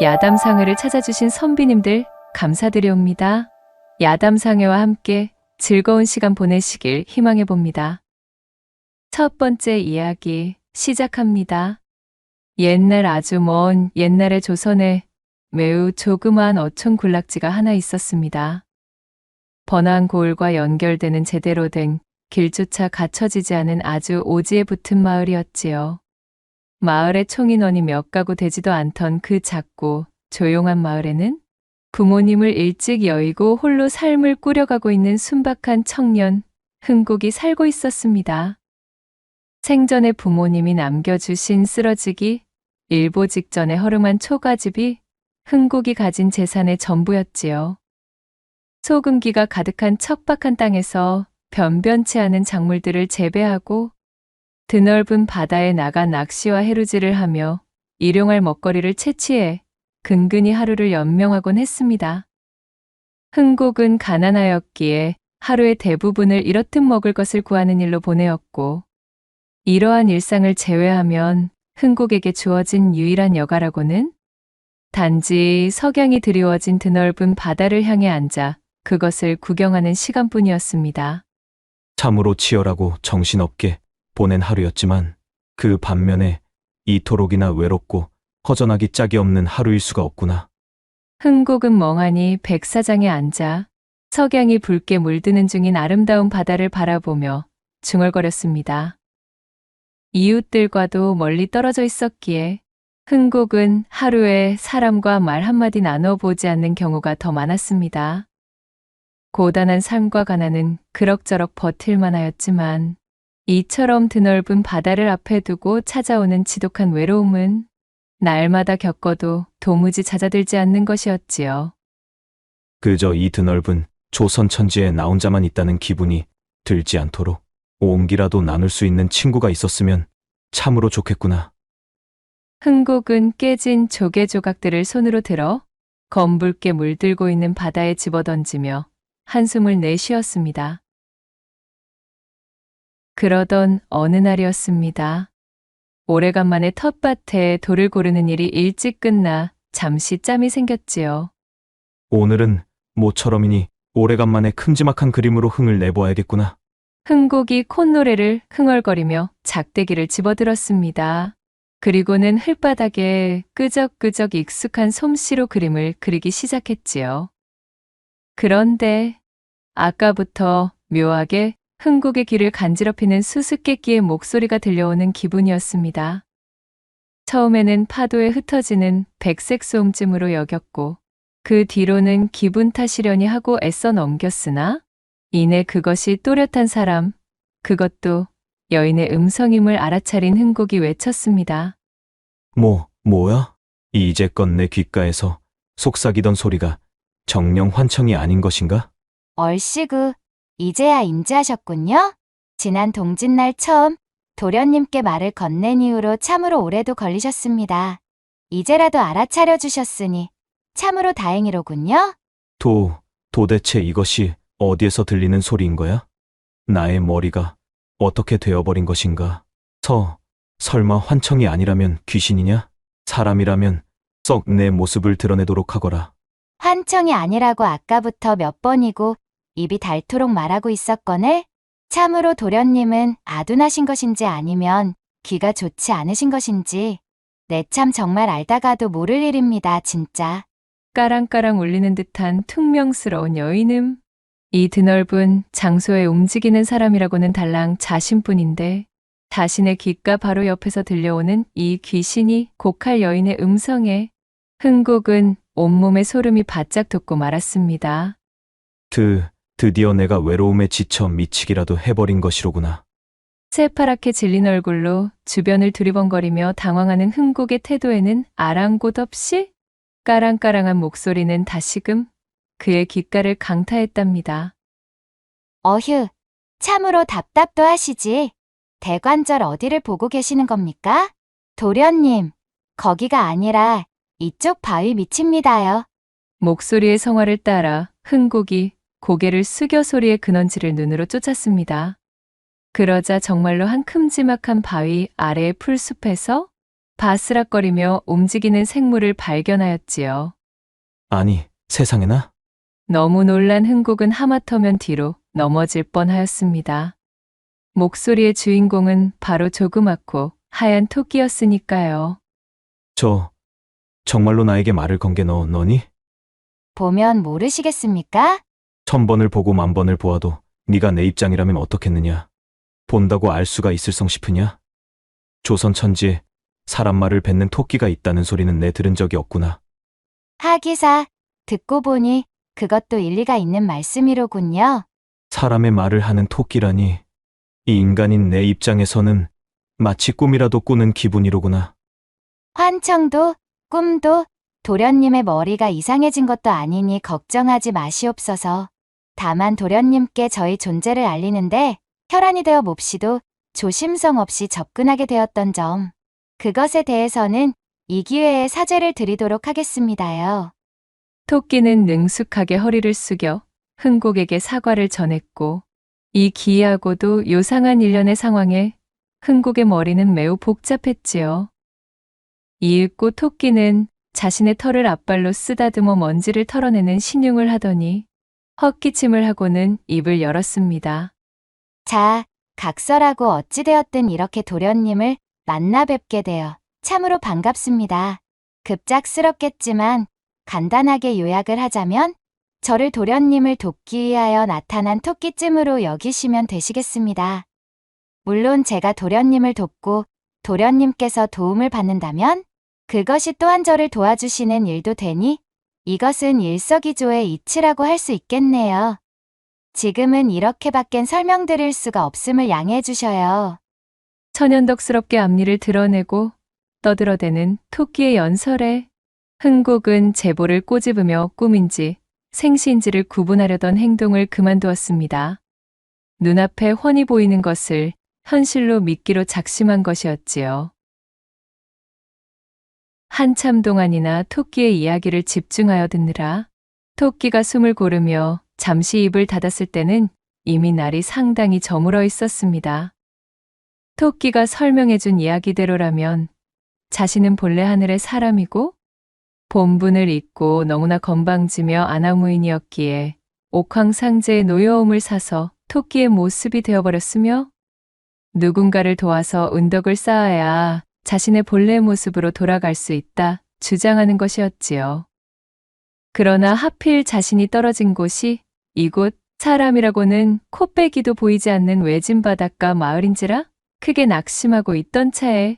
야담상회를 찾아주신 선비님들 감사드리옵니다. 야담상회와 함께 즐거운 시간 보내시길 희망해 봅니다. 첫 번째 이야기 시작합니다. 옛날 아주 먼 옛날의 조선에 매우 조그마한 어촌 군락지가 하나 있었습니다. 번화한 고을과 연결되는 제대로 된 길조차 갖춰지지 않은 아주 오지에 붙은 마을이었지요. 마을에 총인원이 몇 가구 되지도 않던 그 작고 조용한 마을에는 부모님을 일찍 여의고 홀로 삶을 꾸려가고 있는 순박한 청년 흥국이 살고 있었습니다. 생전에 부모님이 남겨주신 쓰러지기 일보 직전에 허름한 초가집이 흥국이 가진 재산의 전부였지요. 소금기가 가득한 척박한 땅에서 변변치 않은 작물들을 재배하고 드넓은 바다에 나가 낚시와 해루질을 하며 일용할 먹거리를 채취해 근근히 하루를 연명하곤 했습니다. 흥국은 가난하였기에 하루의 대부분을 이렇듯 먹을 것을 구하는 일로 보내었고, 이러한 일상을 제외하면 흥국에게 주어진 유일한 여가라고는 단지 석양이 드리워진 드넓은 바다를 향해 앉아 그것을 구경하는 시간뿐이었습니다. 참으로 치열하고 정신없게 보낸 하루였지만 그 반면에 이토록이나 외롭고 허전하기 짝이 없는 하루일 수가 없구나. 흥국은 멍하니 백사장에 앉아 석양이 붉게 물드는 중인 아름다운 바다를 바라보며 중얼거렸습니다. 이웃들과도 멀리 떨어져 있었기에 흥국은 하루에 사람과 말 한마디 나눠보지 않는 경우가 더 많았습니다. 고단한 삶과 가난은 그럭저럭 버틸만 하였지만 이처럼 드넓은 바다를 앞에 두고 찾아오는 지독한 외로움은 날마다 겪어도 도무지 잦아들지 않는 것이었지요. 그저 이 드넓은 조선 천지에 나 혼자만 있다는 기분이 들지 않도록 온기라도 나눌 수 있는 친구가 있었으면 참으로 좋겠구나. 흥국은 깨진 조개 조각들을 손으로 들어 검붉게 물들고 있는 바다에 집어던지며 한숨을 내쉬었습니다. 그러던 어느 날이었습니다. 오래간만에 텃밭에 돌을 고르는 일이 일찍 끝나 잠시 짬이 생겼지요. 오늘은 모처럼이니 오래간만에 큼지막한 그림으로 흥을 내보아야겠구나. 흥국이 콧노래를 흥얼거리며 작대기를 집어들었습니다. 그리고는 흙바닥에 끄적끄적 익숙한 솜씨로 그림을 그리기 시작했지요. 그런데 아까부터 묘하게 흥국의 귀를 간지럽히는 수수께끼의 목소리가 들려오는 기분이었습니다. 처음에는 파도에 흩어지는 백색 소음쯤으로 여겼고 그 뒤로는 기분 탓이려니 하고 애써 넘겼으나 이내 그것이 또렷한 사람, 그것도 여인의 음성임을 알아차린 흥국이 외쳤습니다. 뭐야? 이제껏 내 귓가에서 속삭이던 소리가 정령 환청이 아닌 것인가? 얼씨구, 이제야 인지하셨군요. 지난 동짓날 처음 도련님께 말을 건넨 이후로 참으로 오래도 걸리셨습니다. 이제라도 알아차려 주셨으니 참으로 다행이로군요. 도대체 이것이 어디에서 들리는 소리인 거야? 나의 머리가 어떻게 되어버린 것인가? 설마 환청이 아니라면 귀신이냐? 사람이라면 썩 내 모습을 드러내도록 하거라. 환청이 아니라고 아까부터 몇 번이고 입이 닳도록 말하고 있었거늘 참으로 도련님은 아둔하신 것인지 아니면 귀가 좋지 않으신 것인지 내 참 정말 알다가도 모를 일입니다, 진짜. 까랑까랑 울리는 듯한 퉁명스러운 여인음. 이 드넓은 장소에 움직이는 사람이라고는 달랑 자신뿐인데 자신의 귓가 바로 옆에서 들려오는 이 귀신이 곡할 여인의 음성에 흥국은 온몸에 소름이 바짝 돋고 말았습니다. 드디어 내가 외로움에 지쳐 미치기라도 해버린 것이로구나. 새파랗게 질린 얼굴로 주변을 두리번거리며 당황하는 흥국의 태도에는 아랑곳 없이 까랑까랑한 목소리는 다시금 그의 귓가를 강타했답니다. 어휴, 참으로 답답도 하시지. 대관절 어디를 보고 계시는 겁니까? 도련님, 거기가 아니라 이쪽 바위 밑입니다요. 목소리의 성화를 따라 흥국이 고개를 숙여 소리의 근원지를 눈으로 쫓았습니다. 그러자 정말로 한 큼지막한 바위 아래의 풀숲에서 바스락거리며 움직이는 생물을 발견하였지요. 아니, 세상에나? 너무 놀란 흥국은 하마터면 뒤로 넘어질 뻔하였습니다. 목소리의 주인공은 바로 조그맣고 하얀 토끼였으니까요. 정말로 나에게 말을 건 게 너니? 보면 모르시겠습니까? 1000번을 보고 10,000번을 보아도 네가 내 입장이라면 어떻겠느냐? 본다고 알 수가 있을성 싶으냐? 조선 천지에 사람 말을 뱉는 토끼가 있다는 소리는 내 들은 적이 없구나. 하기사, 듣고 보니 그것도 일리가 있는 말씀이로군요. 사람의 말을 하는 토끼라니, 이 인간인 내 입장에서는 마치 꿈이라도 꾸는 기분이로구나. 환청도, 꿈도, 도련님의 머리가 이상해진 것도 아니니 걱정하지 마시옵소서. 다만 도련님께 저희 존재를 알리는데 혈안이 되어 몹시도 조심성 없이 접근하게 되었던 점, 그것에 대해서는 이 기회에 사죄를 드리도록 하겠습니다요. 토끼는 능숙하게 허리를 숙여 흥국에게 사과를 전했고, 이 기이하고도 요상한 일련의 상황에 흥국의 머리는 매우 복잡했지요. 이윽고 토끼는 자신의 털을 앞발로 쓰다듬어 먼지를 털어내는 신용을 하더니 헛기침을 하고는 입을 열었습니다. 자, 각설하고 어찌되었든 이렇게 도련님을 만나 뵙게 되어 참으로 반갑습니다. 급작스럽겠지만 간단하게 요약을 하자면 저를 도련님을 돕기 위하여 나타난 토끼쯤으로 여기시면 되시겠습니다. 물론 제가 도련님을 돕고 도련님께서 도움을 받는다면 그것이 또한 저를 도와주시는 일도 되니 이것은 일석이조의 이치라고 할 수 있겠네요. 지금은 이렇게밖엔 설명드릴 수가 없음을 양해해 주셔요. 천연덕스럽게 앞니를 드러내고 떠들어대는 토끼의 연설에 흥국은 제보를 꼬집으며 꿈인지 생시인지를 구분하려던 행동을 그만두었습니다. 눈앞에 훤히 보이는 것을 현실로 믿기로 작심한 것이었지요. 한참 동안이나 토끼의 이야기를 집중하여 듣느라 토끼가 숨을 고르며 잠시 입을 닫았을 때는 이미 날이 상당히 저물어 있었습니다. 토끼가 설명해준 이야기대로라면 자신은 본래 하늘의 사람이고 본분을 잊고 너무나 건방지며 아나무인이었기에 옥황상제의 노여움을 사서 토끼의 모습이 되어버렸으며 누군가를 도와서 은덕을 쌓아야 자신의 본래 모습으로 돌아갈 수 있다 주장하는 것이었지요. 그러나 하필 자신이 떨어진 곳이 이곳 사람이라고는 코빼기도 보이지 않는 외진 바닷가 마을인지라 크게 낙심하고 있던 차에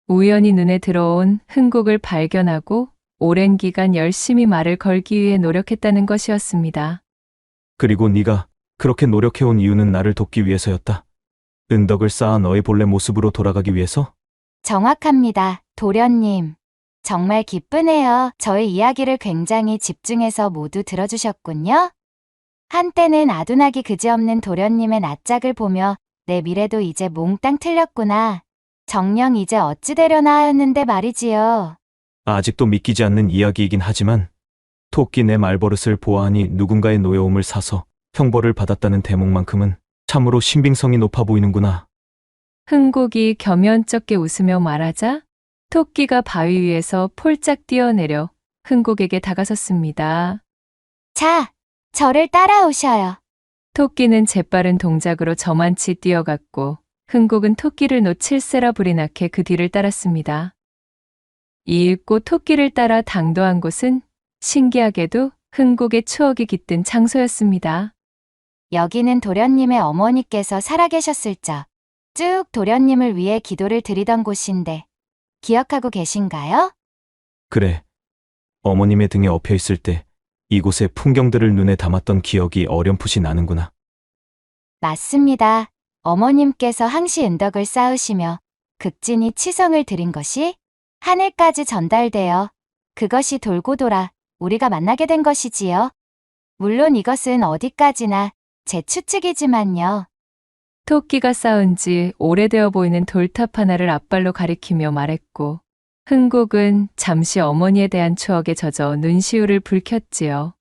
우연히 눈에 들어온 흥국을 발견하고 오랜 기간 열심히 말을 걸기 위해 노력했다는 것이었습니다. 그리고 네가 그렇게 노력해온 이유는 나를 돕기 위해서였다. 은덕을 쌓아 너의 본래 모습으로 돌아가기 위해서? 정확합니다, 도련님. 정말 기쁘네요. 저의 이야기를 굉장히 집중해서 모두 들어주셨군요. 한때는 아둔하기 그지없는 도련님의 낯짝을 보며 내 미래도 이제 몽땅 틀렸구나. 정녕 이제 어찌 되려나 하였는데 말이지요. 아직도 믿기지 않는 이야기이긴 하지만 토끼 내 말버릇을 보아하니 누군가의 노여움을 사서 형벌을 받았다는 대목만큼은 참으로 신빙성이 높아 보이는구나. 흥국이 겸연쩍게 웃으며 말하자 토끼가 바위 위에서 폴짝 뛰어내려 흥국에게 다가섰습니다. 자, 저를 따라오셔요. 토끼는 재빠른 동작으로 저만치 뛰어갔고 흥국은 토끼를 놓칠세라 불이 나게 그 뒤를 따랐습니다. 이윽고 토끼를 따라 당도한 곳은 신기하게도 흥국의 추억이 깃든 장소였습니다. 여기는 도련님의 어머니께서 살아계셨을 적 쭉 도련님을 위해 기도를 드리던 곳인데 기억하고 계신가요? 그래. 어머님의 등에 엎여 있을 때 이곳의 풍경들을 눈에 담았던 기억이 어렴풋이 나는구나. 맞습니다. 어머님께서 항시 은덕을 쌓으시며 극진히 치성을 드린 것이 하늘까지 전달되어 그것이 돌고 돌아 우리가 만나게 된 것이지요. 물론 이것은 어디까지나 제 추측이지만요. 토끼가 쌓은 지 오래되어 보이는 돌탑 하나를 앞발로 가리키며 말했고 흥국은 잠시 어머니에 대한 추억에 젖어 눈시울을 붉혔지요.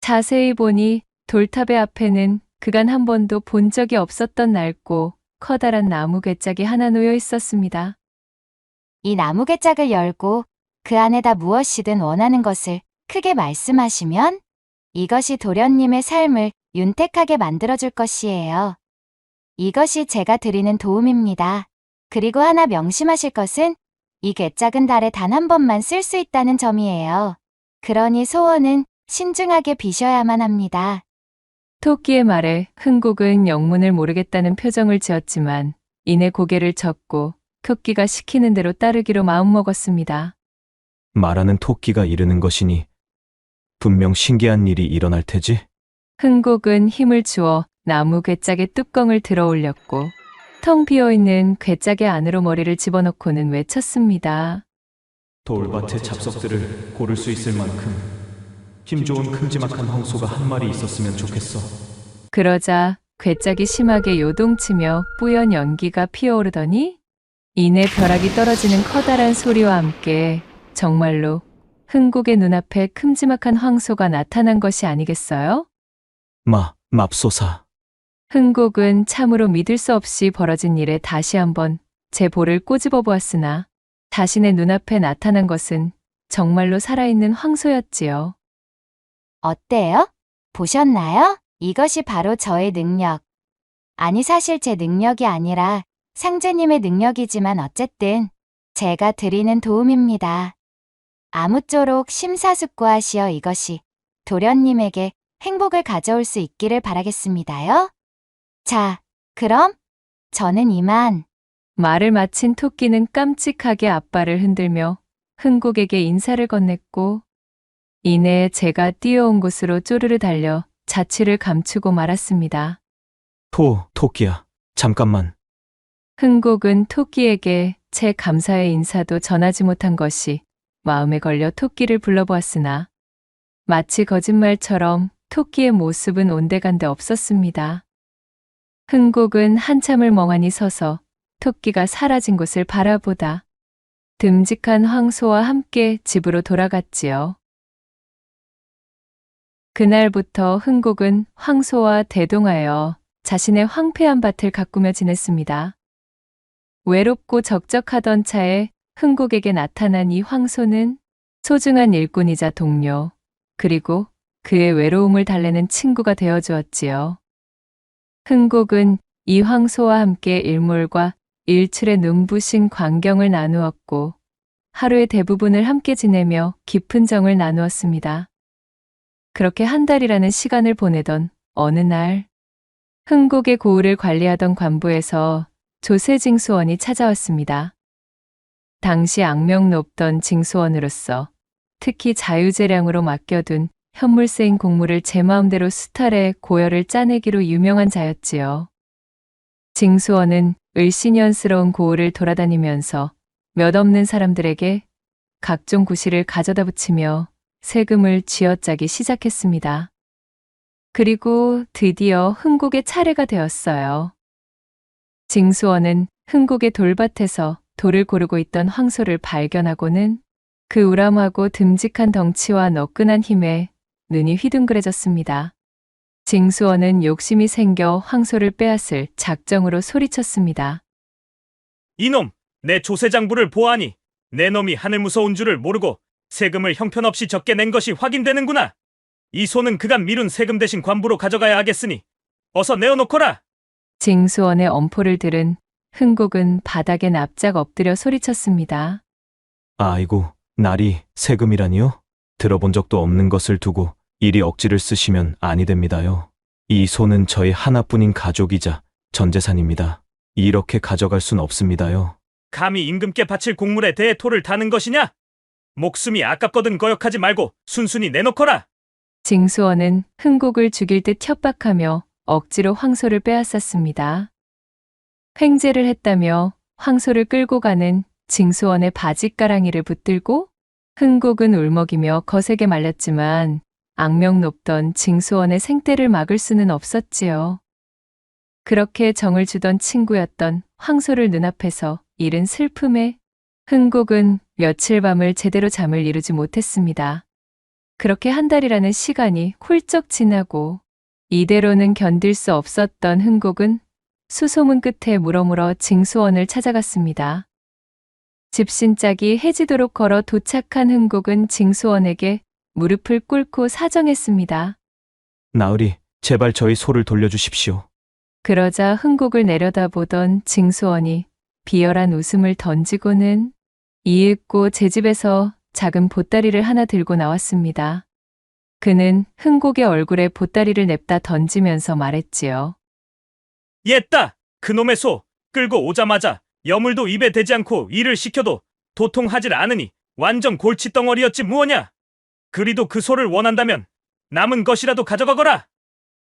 자세히 보니 돌탑의 앞에는 그간 한 번도 본 적이 없었던 낡고 커다란 나무 괴짝이 하나 놓여 있었습니다. 이 나무개 짝을 열고 그 안에다 무엇이든 원하는 것을 크게 말씀하시면 이것이 도련님의 삶을 윤택하게 만들어줄 것이에요. 이것이 제가 드리는 도움입니다. 그리고 하나 명심하실 것은 이 괴짝은 달에 단 한 번만 쓸 수 있다는 점이에요. 그러니 소원은 신중하게 비셔야만 합니다. 토끼의 말에 흥국은 영문을 모르겠다는 표정을 지었지만 이내 고개를 젓고 토끼가 시키는 대로 따르기로 마음먹었습니다. 말하는 토끼가 이르는 것이니 분명 신기한 일이 일어날 테지? 흥국은 힘을 주어 나무 괴짝의 뚜껑을 들어 올렸고 텅 비어있는 괴짝의 안으로 머리를 집어넣고는 외쳤습니다. 돌밭의 잡석들을 고를 수 있을 만큼 힘 좋은 큼지막한 황소가 한 마리 있었으면 좋겠어. 그러자 괴짝이 심하게 요동치며 뿌연 연기가 피어오르더니 이내 벼락이 떨어지는 커다란 소리와 함께 정말로 흥국의 눈앞에 큼지막한 황소가 나타난 것이 아니겠어요? 맙소사. 흥국은 참으로 믿을 수 없이 벌어진 일에 다시 한번 제 볼을 꼬집어 보았으나 자신의 눈앞에 나타난 것은 정말로 살아있는 황소였지요. 어때요? 보셨나요? 이것이 바로 저의 능력. 아니, 사실 제 능력이 아니라 상제님의 능력이지만 어쨌든 제가 드리는 도움입니다. 아무쪼록 심사숙고하시어 이것이 도련님에게 행복을 가져올 수 있기를 바라겠습니다요. 자, 그럼 저는 이만. 말을 마친 토끼는 깜찍하게 앞발을 흔들며 흥국에게 인사를 건넸고 이내 제가 뛰어온 곳으로 쪼르르 달려 자취를 감추고 말았습니다. 토끼야, 잠깐만. 흥국은 토끼에게 제 감사의 인사도 전하지 못한 것이 마음에 걸려 토끼를 불러보았으나 마치 거짓말처럼 토끼의 모습은 온데간데 없었습니다. 흥국은 한참을 멍하니 서서 토끼가 사라진 곳을 바라보다 듬직한 황소와 함께 집으로 돌아갔지요. 그날부터 흥국은 황소와 대동하여 자신의 황폐한 밭을 가꾸며 지냈습니다. 외롭고 적적하던 차에 흥국에게 나타난 이 황소는 소중한 일꾼이자 동료, 그리고 그의 외로움을 달래는 친구가 되어주었지요. 흥국은 이 황소와 함께 일몰과 일출의 눈부신 광경을 나누었고 하루의 대부분을 함께 지내며 깊은 정을 나누었습니다. 그렇게 한 달이라는 시간을 보내던 어느 날 흥국의 고을을 관리하던 관부에서 조세징수원이 찾아왔습니다. 당시 악명 높던 징수원으로서 특히 자유재량으로 맡겨둔 현물세인 공무를 제 마음대로 수탈해 고열을 짜내기로 유명한 자였지요. 징수원은 을씨년스러운 고을을 돌아다니면서 몇 없는 사람들에게 각종 구실을 가져다 붙이며 세금을 쥐어짜기 시작했습니다. 그리고 드디어 흥국의 차례가 되었어요. 징수원은 흥국의 돌밭에서 돌을 고르고 있던 황소를 발견하고는 그 우람하고 듬직한 덩치와 너끈한 힘에 눈이 휘둥그레졌습니다. 징수원은 욕심이 생겨 황소를 빼앗을 작정으로 소리쳤습니다. 이놈, 내 조세장부를 보아하니 내 놈이 하늘 무서운 줄을 모르고 세금을 형편없이 적게 낸 것이 확인되는구나. 이 소는 그간 미룬 세금 대신 관부로 가져가야 하겠으니 어서 내어놓거라. 징수원의 엄포를 들은 흥국은 바닥에 납작 엎드려 소리쳤습니다. 아이고, 날이 세금이라니요? 들어본 적도 없는 것을 두고 이리 억지를 쓰시면 아니 됩니다요. 이 소는 저의 하나뿐인 가족이자 전 재산입니다. 이렇게 가져갈 순 없습니다요. 감히 임금께 바칠 공물에 대해 토를 다는 것이냐? 목숨이 아깝거든 거역하지 말고 순순히 내놓거라. 징수원은 흥국을 죽일 듯 협박하며 억지로 황소를 빼앗았습니다. 횡재를 했다며 황소를 끌고 가는 징수원의 바짓가랑이를 붙들고 흥국은 울먹이며 거세게 말렸지만 악명 높던 징수원의 생떼를 막을 수는 없었지요. 그렇게 정을 주던 친구였던 황소를 눈앞에서 잃은 슬픔에 흥국은 며칠 밤을 제대로 잠을 이루지 못했습니다. 그렇게 한 달이라는 시간이 훌쩍 지나고 이대로는 견딜 수 없었던 흥국은 수소문 끝에 물어물어 징수원을 찾아갔습니다. 집신짝이 해지도록 걸어 도착한 흥국은 징수원에게 무릎을 꿇고 사정했습니다. 나으리, 제발 저희 소를 돌려주십시오. 그러자 흥국을 내려다보던 징수원이 비열한 웃음을 던지고는 이윽고 제 집에서 작은 보따리를 하나 들고 나왔습니다. 그는 흥국의 얼굴에 보따리를 냅다 던지면서 말했지요. 옛다! 그놈의 소! 끌고 오자마자 여물도 입에 대지 않고 일을 시켜도 도통하질 않으니 완전 골칫덩어리였지 무엇냐! 그리도 그 소를 원한다면 남은 것이라도 가져가거라!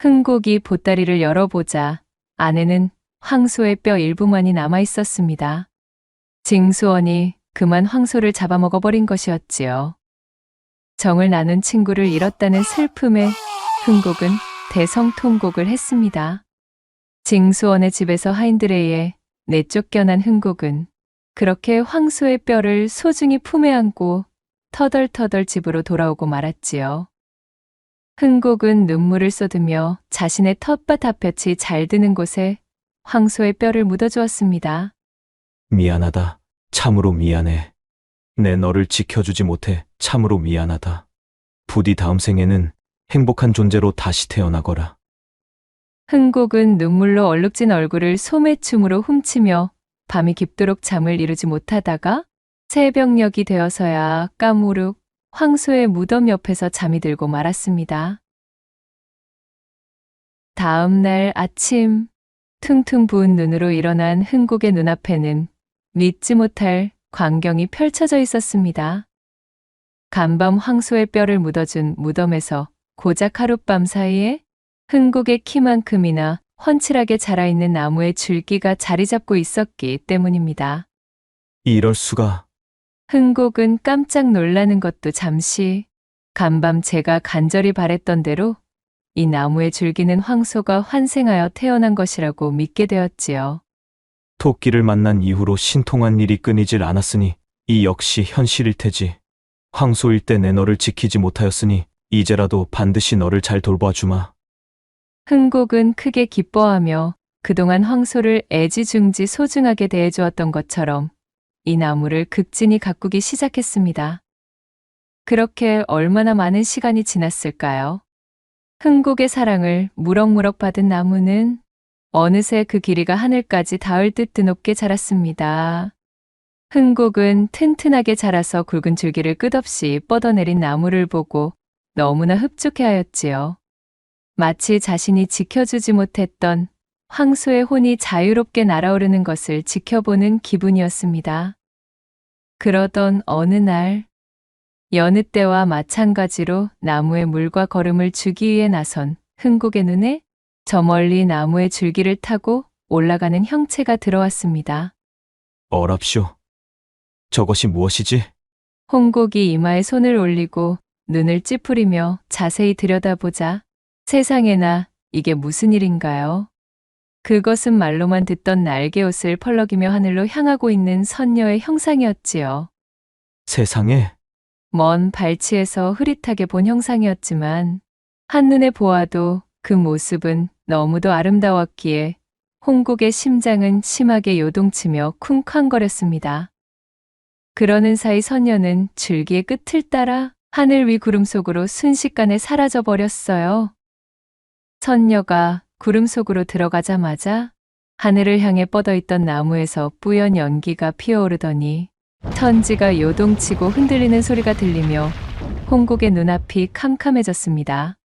흥국이 보따리를 열어보자 안에는 황소의 뼈 일부만이 남아 있었습니다. 징수원이 그만 황소를 잡아먹어버린 것이었지요. 정을 나눈 친구를 잃었다는 슬픔에 흥국은 대성통곡을 했습니다. 징수원의 집에서 하인들에 내쫓겨난 흥국은 그렇게 황소의 뼈를 소중히 품에 안고 터덜터덜 집으로 돌아오고 말았지요. 흥국은 눈물을 쏟으며 자신의 텃밭 앞볕이 잘 드는 곳에 황소의 뼈를 묻어주었습니다. 미안하다. 참으로 미안해. 내 너를 지켜주지 못해 참으로 미안하다. 부디 다음 생에는 행복한 존재로 다시 태어나거라. 흥국은 눈물로 얼룩진 얼굴을 소매춤으로 훔치며 밤이 깊도록 잠을 이루지 못하다가 새벽녘이 되어서야 까무룩 황소의 무덤 옆에서 잠이 들고 말았습니다. 다음 날 아침, 퉁퉁 부은 눈으로 일어난 흥국의 눈앞에는 믿지 못할 광경이 펼쳐져 있었습니다. 간밤 황소의 뼈를 묻어준 무덤에서 고작 하룻밤 사이에 흥국의 키만큼이나 훤칠하게 자라있는 나무의 줄기가 자리 잡고 있었기 때문입니다. 이럴 수가. 흥국은 깜짝 놀라는 것도 잠시 간밤 제가 간절히 바랬던 대로 이 나무의 줄기는 황소가 환생하여 태어난 것이라고 믿게 되었지요. 토끼를 만난 이후로 신통한 일이 끊이질 않았으니 이 역시 현실일 테지. 황소일 때 내 너를 지키지 못하였으니 이제라도 반드시 너를 잘 돌봐주마. 흥국은 크게 기뻐하며 그동안 황소를 애지중지 소중하게 대해주었던 것처럼 이 나무를 극진히 가꾸기 시작했습니다. 그렇게 얼마나 많은 시간이 지났을까요? 흥국의 사랑을 무럭무럭 받은 나무는 어느새 그 길이가 하늘까지 닿을 듯 드높게 자랐습니다. 흥국은 튼튼하게 자라서 굵은 줄기를 끝없이 뻗어내린 나무를 보고 너무나 흡족해하였지요. 마치 자신이 지켜주지 못했던 황소의 혼이 자유롭게 날아오르는 것을 지켜보는 기분이었습니다. 그러던 어느 날, 여느 때와 마찬가지로 나무에 물과 거름을 주기 위해 나선 흥국의 눈에 저 멀리 나무의 줄기를 타고 올라가는 형체가 들어왔습니다. 어랍쇼. 저것이 무엇이지? 홍국이 이마에 손을 올리고 눈을 찌푸리며 자세히 들여다보자 세상에나 이게 무슨 일인가요? 그것은 말로만 듣던 날개옷을 펄럭이며 하늘로 향하고 있는 선녀의 형상이었지요. 세상에. 먼 발치에서 흐릿하게 본 형상이었지만 한눈에 보아도 그 모습은 너무도 아름다웠기에 홍국의 심장은 심하게 요동치며 쿵쾅거렸습니다. 그러는 사이 선녀는 줄기의 끝을 따라 하늘 위 구름 속으로 순식간에 사라져 버렸어요. 선녀가 구름 속으로 들어가자마자 하늘을 향해 뻗어있던 나무에서 뿌연 연기가 피어오르더니 천지가 요동치고 흔들리는 소리가 들리며 홍국의 눈앞이 캄캄해졌습니다.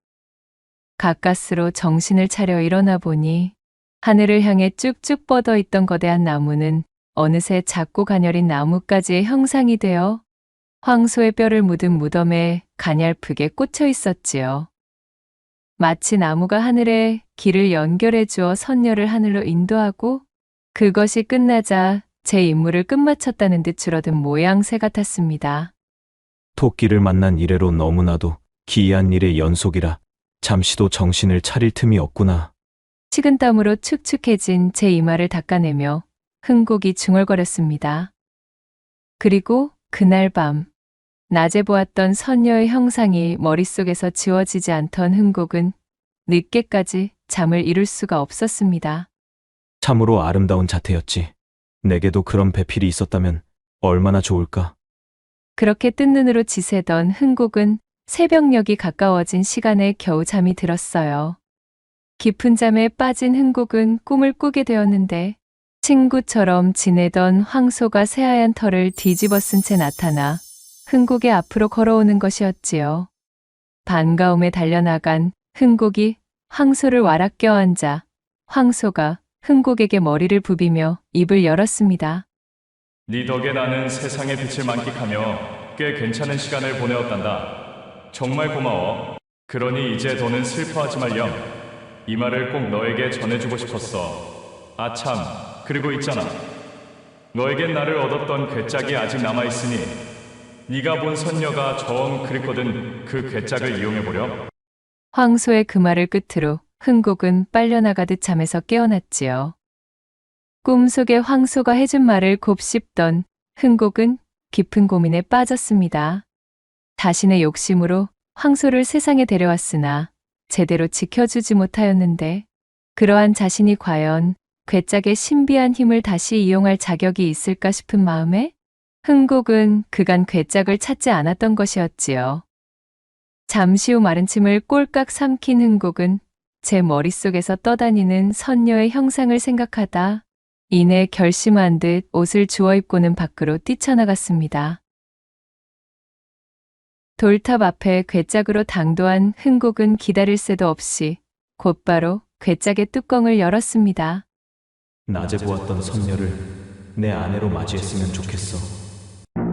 가까스로 정신을 차려 일어나 보니 하늘을 향해 쭉쭉 뻗어있던 거대한 나무는 어느새 작고 가녀린 나뭇가지의 형상이 되어 황소의 뼈를 묻은 무덤에 가냘프게 꽂혀 있었지요. 마치 나무가 하늘에 길을 연결해 주어 선녀를 하늘로 인도하고 그것이 끝나자 제 임무를 끝마쳤다는 듯 줄어든 모양새 같았습니다. 토끼를 만난 이래로 너무나도 기이한 일의 연속이라 잠시도 정신을 차릴 틈이 없구나. 식은땀으로 축축해진 제 이마를 닦아내며 흥국이 중얼거렸습니다. 그리고 그날 밤, 낮에 보았던 선녀의 형상이 머릿속에서 지워지지 않던 흥국은 늦게까지 잠을 이룰 수가 없었습니다. 참으로 아름다운 자태였지. 내게도 그런 배필이 있었다면 얼마나 좋을까? 그렇게 뜬 눈으로 지새던 흥국은 새벽녘이 가까워진 시간에 겨우 잠이 들었어요. 깊은 잠에 빠진 흥국은 꿈을 꾸게 되었는데 친구처럼 지내던 황소가 새하얀 털을 뒤집어 쓴 채 나타나 흥국의 앞으로 걸어오는 것이었지요. 반가움에 달려나간 흥국이 황소를 와락 껴안자 황소가 흥국에게 머리를 부비며 입을 열었습니다. 네 덕에 나는 세상의 빛을 만끽하며 꽤 괜찮은 시간을 보내었단다. 정말 고마워. 그러니 이제 더는 슬퍼하지 말렴. 이 말을 꼭 너에게 전해주고 싶었어. 아참, 그리고 있잖아. 너에겐 나를 얻었던 괴짝이 아직 남아있으니 네가 본 선녀가 정 그립거든. 그 괴짝을 이용해보렴. 황소의 그 말을 끝으로 흥국은 빨려나가듯 잠에서 깨어났지요. 꿈속에 황소가 해준 말을 곱씹던 흥국은 깊은 고민에 빠졌습니다. 자신의 욕심으로 황소를 세상에 데려왔으나 제대로 지켜주지 못하였는데 그러한 자신이 과연 괴짝의 신비한 힘을 다시 이용할 자격이 있을까 싶은 마음에 흥국은 그간 괴짝을 찾지 않았던 것이었지요. 잠시 후 마른 침을 꼴깍 삼킨 흥국은 제 머릿속에서 떠다니는 선녀의 형상을 생각하다 이내 결심한 듯 옷을 주워 입고는 밖으로 뛰쳐나갔습니다. 돌탑 앞에 괴짝으로 당도한 흥국은 기다릴 새도 없이 곧바로 괴짝의 뚜껑을 열었습니다. 낮에 보았던 선녀를 내 아내로 맞이했으면 좋겠어.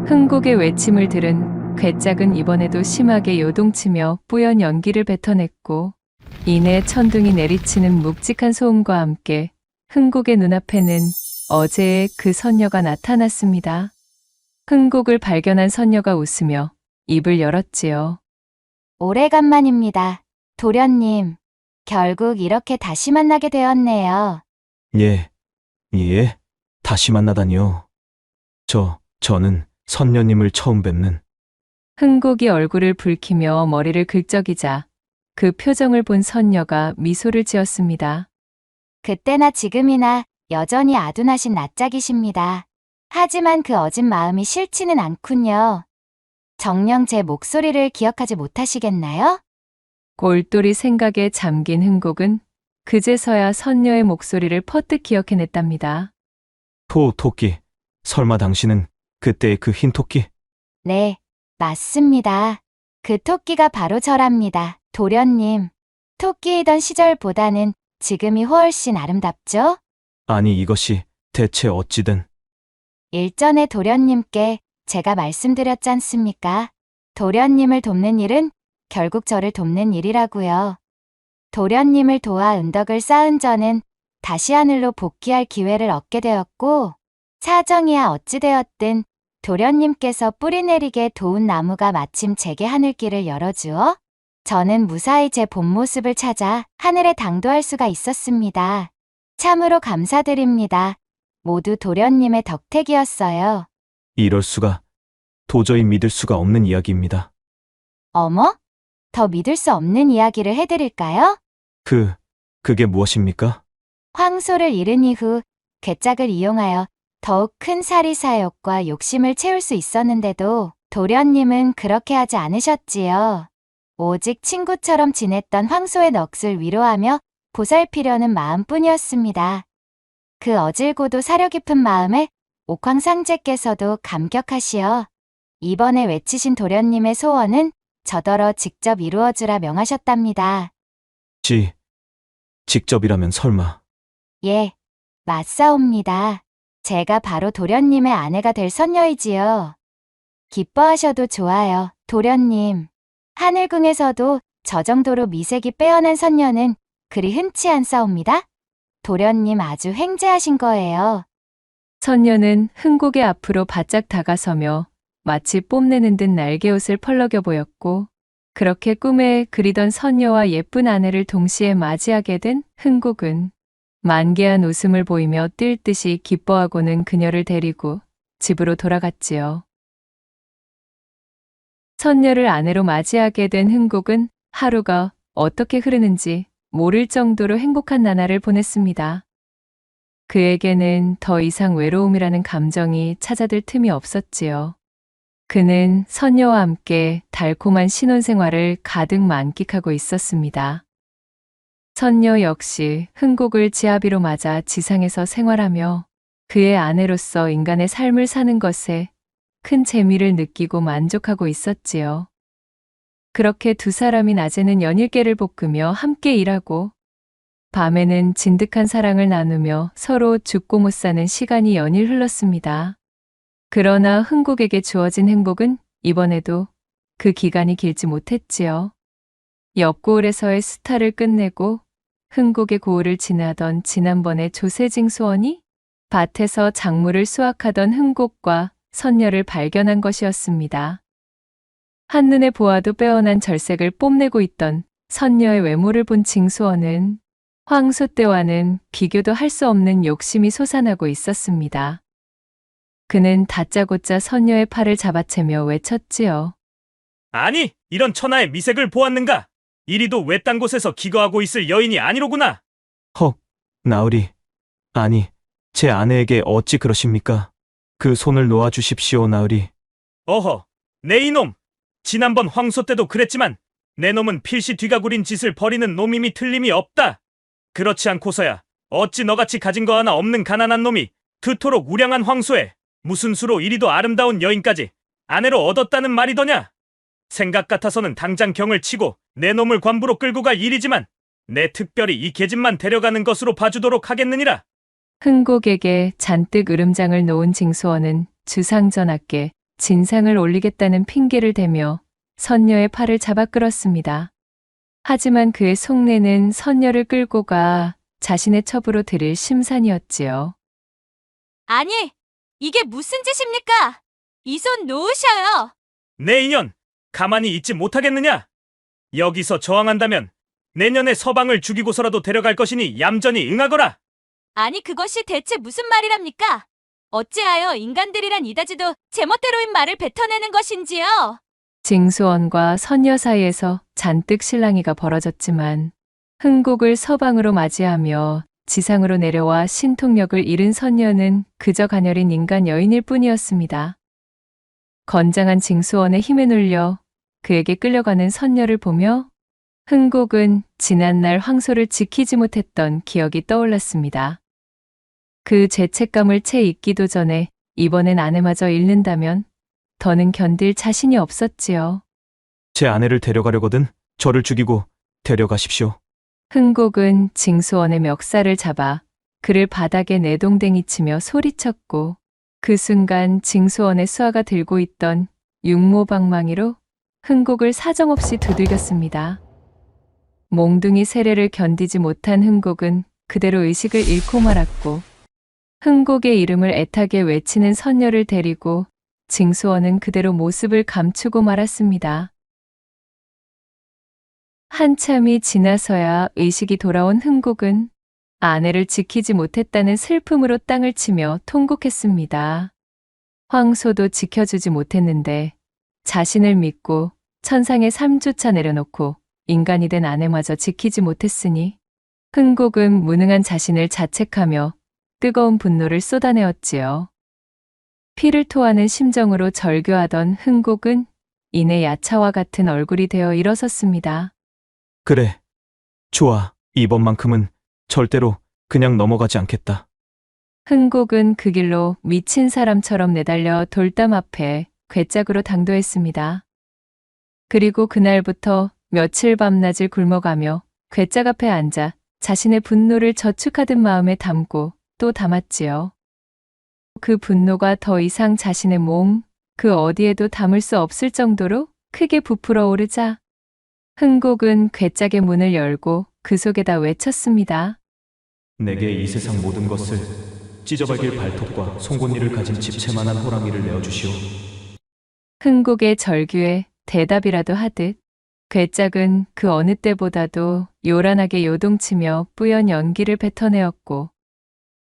흥국의 외침을 들은 괴짝은 이번에도 심하게 요동치며 뿌연 연기를 뱉어냈고 이내 천둥이 내리치는 묵직한 소음과 함께 흥국의 눈앞에는 어제의 그 선녀가 나타났습니다. 흥국을 발견한 선녀가 웃으며 입을 열었지요. 오래간만입니다. 도련님. 결국 이렇게 다시 만나게 되었네요. 예, 다시 만나다니요. 저는 선녀님을 처음 뵙는. 흥국이 얼굴을 붉히며 머리를 긁적이자 그 표정을 본 선녀가 미소를 지었습니다. 그때나 지금이나 여전히 아둔하신 낯짝이십니다. 하지만 그 어진 마음이 싫지는 않군요. 정녕 제 목소리를 기억하지 못하시겠나요? 골똘히 생각에 잠긴 흥국은 그제서야 선녀의 목소리를 퍼뜩 기억해냈답니다. 토끼. 설마 당신은 그때의 그 흰 토끼? 네, 맞습니다. 그 토끼가 바로 저랍니다. 도련님. 토끼이던 시절보다는 지금이 훨씬 아름답죠? 아니 이것이 대체 어찌된. 일전에 도련님께 제가 말씀드렸지 않습니까? 도련님을 돕는 일은 결국 저를 돕는 일이라고요. 도련님을 도와 은덕을 쌓은 저는 다시 하늘로 복귀할 기회를 얻게 되었고 사정이야 어찌되었든 도련님께서 뿌리내리게 도운 나무가 마침 제게 하늘길을 열어주어 저는 무사히 제 본 모습을 찾아 하늘에 당도할 수가 있었습니다. 참으로 감사드립니다. 모두 도련님의 덕택이었어요. 이럴 수가. 도저히 믿을 수가 없는 이야기입니다. 어머? 더 믿을 수 없는 이야기를 해드릴까요? 그게 무엇입니까? 황소를 잃은 이후 괴짝을 이용하여 더욱 큰 사리사욕과 욕심을 채울 수 있었는데도 도련님은 그렇게 하지 않으셨지요. 오직 친구처럼 지냈던 황소의 넋을 위로하며 보살피려는 마음뿐이었습니다. 그 어질고도 사려 깊은 마음에 옥황상제께서도 감격하시어 이번에 외치신 도련님의 소원은 저더러 직접 이루어주라 명하셨답니다. 직접이라면 설마. 예, 맞사옵니다. 제가 바로 도련님의 아내가 될 선녀이지요. 기뻐하셔도 좋아요, 도련님. 하늘궁에서도 저 정도로 미색이 빼어난 선녀는 그리 흔치 않사옵니다. 도련님 아주 횡재하신 거예요. 선녀는 흥국의 앞으로 바짝 다가서며 마치 뽐내는 듯 날개옷을 펄럭여 보였고 그렇게 꿈에 그리던 선녀와 예쁜 아내를 동시에 맞이하게 된 흥국은 만개한 웃음을 보이며 뛸 듯이 기뻐하고는 그녀를 데리고 집으로 돌아갔지요. 선녀를 아내로 맞이하게 된 흥국은 하루가 어떻게 흐르는지 모를 정도로 행복한 나날을 보냈습니다. 그에게는 더 이상 외로움이라는 감정이 찾아들 틈이 없었지요. 그는 선녀와 함께 달콤한 신혼생활을 가득 만끽하고 있었습니다. 선녀 역시 흥국을 지아비로 맞아 지상에서 생활하며 그의 아내로서 인간의 삶을 사는 것에 큰 재미를 느끼고 만족하고 있었지요. 그렇게 두 사람이 낮에는 연일깨를 볶으며 함께 일하고 밤에는 진득한 사랑을 나누며 서로 죽고 못 사는 시간이 연일 흘렀습니다. 그러나 흥국에게 주어진 행복은 이번에도 그 기간이 길지 못했지요. 옆고을에서의 수타를 끝내고 흥국의 고을을 지나던 지난번의 조세징수원이 밭에서 작물을 수확하던 흥국과 선녀를 발견한 것이었습니다. 한눈에 보아도 빼어난 절색을 뽐내고 있던 선녀의 외모를 본 징수원은 황소 때와는 비교도 할 수 없는 욕심이 솟아나고 있었습니다. 그는 다짜고짜 선녀의 팔을 잡아채며 외쳤지요. 아니, 이런 천하의 미색을 보았는가? 이리도 외딴 곳에서 기거하고 있을 여인이 아니로구나. 헉, 나으리. 아니, 제 아내에게 어찌 그러십니까? 그 손을 놓아주십시오, 나으리. 어허, 내 이놈. 지난번 황소 때도 그랬지만 내 놈은 필시 뒤가구린 짓을 벌이는 놈임이 틀림이 없다. 그렇지 않고서야 어찌 너같이 가진 거 하나 없는 가난한 놈이 그토록 우량한 황소에 무슨 수로 이리도 아름다운 여인까지 아내로 얻었다는 말이더냐? 생각 같아서는 당장 경을 치고 내 놈을 관부로 끌고 갈 일이지만 내 특별히 이 계집만 데려가는 것으로 봐주도록 하겠느니라. 흥국에게 잔뜩 으름장을 놓은 징수원은 주상전하께 진상을 올리겠다는 핑계를 대며 선녀의 팔을 잡아 끌었습니다. 하지만 그의 속내는 선녀를 끌고 가 자신의 첩으로 들일 심산이었지요. 아니, 이게 무슨 짓입니까? 이 손 놓으셔요. 내 인연, 가만히 있지 못하겠느냐? 여기서 저항한다면 내년에 서방을 죽이고서라도 데려갈 것이니 얌전히 응하거라. 아니, 그것이 대체 무슨 말이랍니까? 어찌하여 인간들이란 이다지도 제멋대로인 말을 뱉어내는 것인지요? 징수원과 선녀 사이에서 잔뜩 실랑이가 벌어졌지만 흥국을 서방으로 맞이하며 지상으로 내려와 신통력을 잃은 선녀는 그저 가녀린 인간 여인일 뿐이었습니다. 건장한 징수원의 힘에 눌려 그에게 끌려가는 선녀를 보며 흥국은 지난날 황소를 지키지 못했던 기억이 떠올랐습니다. 그 죄책감을 채 잊기도 전에 이번엔 아내마저 잃는다면 더는 견딜 자신이 없었지요. 제 아내를 데려가려거든 저를 죽이고 데려가십시오. 흥국은 징수원의 멱살을 잡아 그를 바닥에 내동댕이 치며 소리쳤고 그 순간 징수원의 수아가 들고 있던 육모방망이로 흥국을 사정없이 두들겼습니다. 몽둥이 세례를 견디지 못한 흥국은 그대로 의식을 잃고 말았고 흥국의 이름을 애타게 외치는 선녀를 데리고 징수원은 그대로 모습을 감추고 말았습니다. 한참이 지나서야 의식이 돌아온 흥국은 아내를 지키지 못했다는 슬픔으로 땅을 치며 통곡했습니다. 황소도 지켜주지 못했는데 자신을 믿고 천상의 삶조차 내려놓고 인간이 된 아내마저 지키지 못했으니 흥국은 무능한 자신을 자책하며 뜨거운 분노를 쏟아내었지요. 피를 토하는 심정으로 절규하던 흥국은 이내 야차와 같은 얼굴이 되어 일어섰습니다. 그래. 좋아. 이번만큼은 절대로 그냥 넘어가지 않겠다. 흥국은 그 길로 미친 사람처럼 내달려 돌담 앞에 괴짝으로 당도했습니다. 그리고 그날부터 며칠 밤낮을 굶어가며 괴짝 앞에 앉아 자신의 분노를 저축하듯 마음에 담고 또 담았지요. 그 분노가 더 이상 자신의 몸, 그 어디에도 담을 수 없을 정도로 크게 부풀어 오르자 흥국은 괴짝의 문을 열고 그 속에다 외쳤습니다. 내게 이 세상 모든 것을 찢어박일 발톱과 송곳니를 가진 집채만한 호랑이를 내어주시오. 흥국의 절규에 대답이라도 하듯 괴짝은 그 어느 때보다도 요란하게 요동치며 뿌연 연기를 뱉어내었고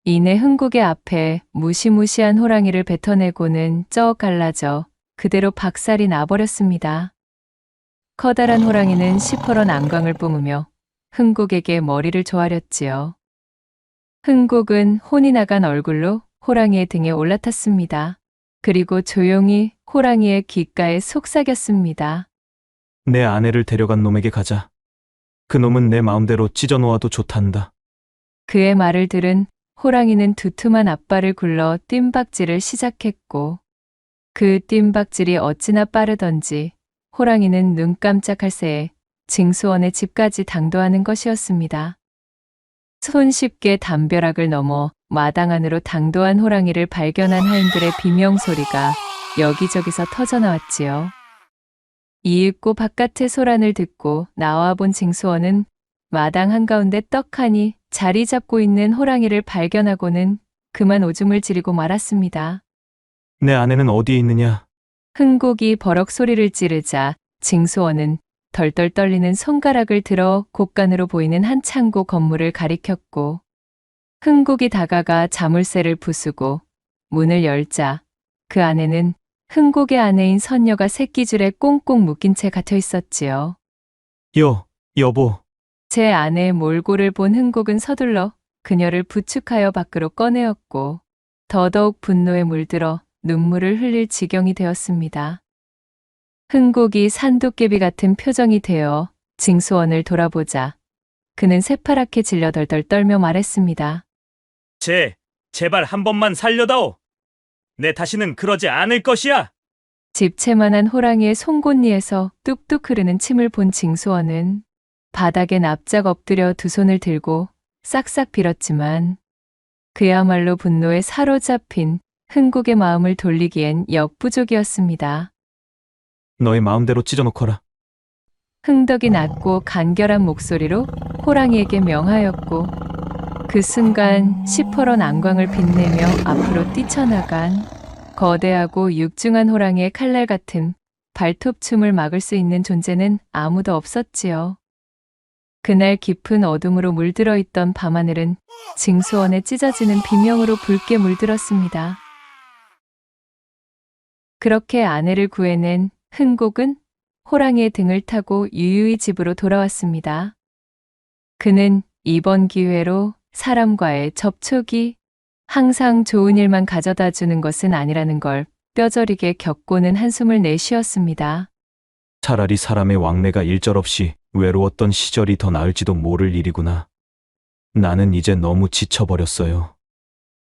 이내 흥국의 앞에 무시무시한 호랑이를 뱉어내고는 쩍 갈라져 그대로 박살이 나버렸습니다. 커다란 호랑이는 시퍼런 안광을 뿜으며 흥국에게 머리를 조아렸지요. 흥국은 혼이 나간 얼굴로 호랑이의 등에 올라탔습니다. 그리고 조용히 호랑이의 귓가에 속삭였습니다. 내 아내를 데려간 놈에게 가자. 그 놈은 내 마음대로 찢어놓아도 좋단다. 그의 말을 들은 호랑이는 두툼한 앞발을 굴러 뜀박질을 시작했고 그 뜀박질이 어찌나 빠르던지 호랑이는 눈 깜짝할 새에 징수원의 집까지 당도하는 것이었습니다. 손쉽게 담벼락을 넘어 마당 안으로 당도한 호랑이를 발견한 하인들의 비명소리가 여기저기서 터져나왔지요. 이윽고 바깥의 소란을 듣고 나와본 징수원은 마당 한가운데 떡하니 자리 잡고 있는 호랑이를 발견하고는 그만 오줌을 지르고 말았습니다. 내 아내는 어디에 있느냐? 흥국이 버럭 소리를 지르자 징수원은 덜덜 떨리는 손가락을 들어 곳간으로 보이는 한 창고 건물을 가리켰고 흥국이 다가가 자물쇠를 부수고 문을 열자 그 안에는 흥국의 아내인 선녀가 새끼줄에 꽁꽁 묶인 채 갇혀 있었지요. 여보. 제 아내의 몰골을 본 흥국은 서둘러 그녀를 부축하여 밖으로 꺼내었고 더더욱 분노에 물들어 눈물을 흘릴 지경이 되었습니다. 흥국이 산도깨비 같은 표정이 되어 징수원을 돌아보자 그는 새파랗게 질려 덜덜 떨며 말했습니다. 제발 한 번만 살려다오. 내 다시는 그러지 않을 것이야. 집채만한 호랑이의 송곳니에서 뚝뚝 흐르는 침을 본 징수원은 바닥에 납작 엎드려 두 손을 들고 싹싹 빌었지만 그야말로 분노에 사로잡힌 흥국의 마음을 돌리기엔 역부족이었습니다. 너의 마음대로 찢어놓거라. 흥덕이 낮고 간결한 목소리로 호랑이에게 명하였고 그 순간 시퍼런 안광을 빛내며 앞으로 뛰쳐나간 거대하고 육중한 호랑이의 칼날 같은 발톱춤을 막을 수 있는 존재는 아무도 없었지요. 그날 깊은 어둠으로 물들어 있던 밤하늘은 징수원에 찢어지는 비명으로 붉게 물들었습니다. 그렇게 아내를 구해낸 흥국은 호랑이의 등을 타고 유유히 집으로 돌아왔습니다. 그는 이번 기회로 사람과의 접촉이 항상 좋은 일만 가져다 주는 것은 아니라는 걸 뼈저리게 겪고는 한숨을 내쉬었습니다. 차라리 사람의 왕래가 일절없이 외로웠던 시절이 더 나을지도 모를 일이구나. 나는 이제 너무 지쳐버렸어요.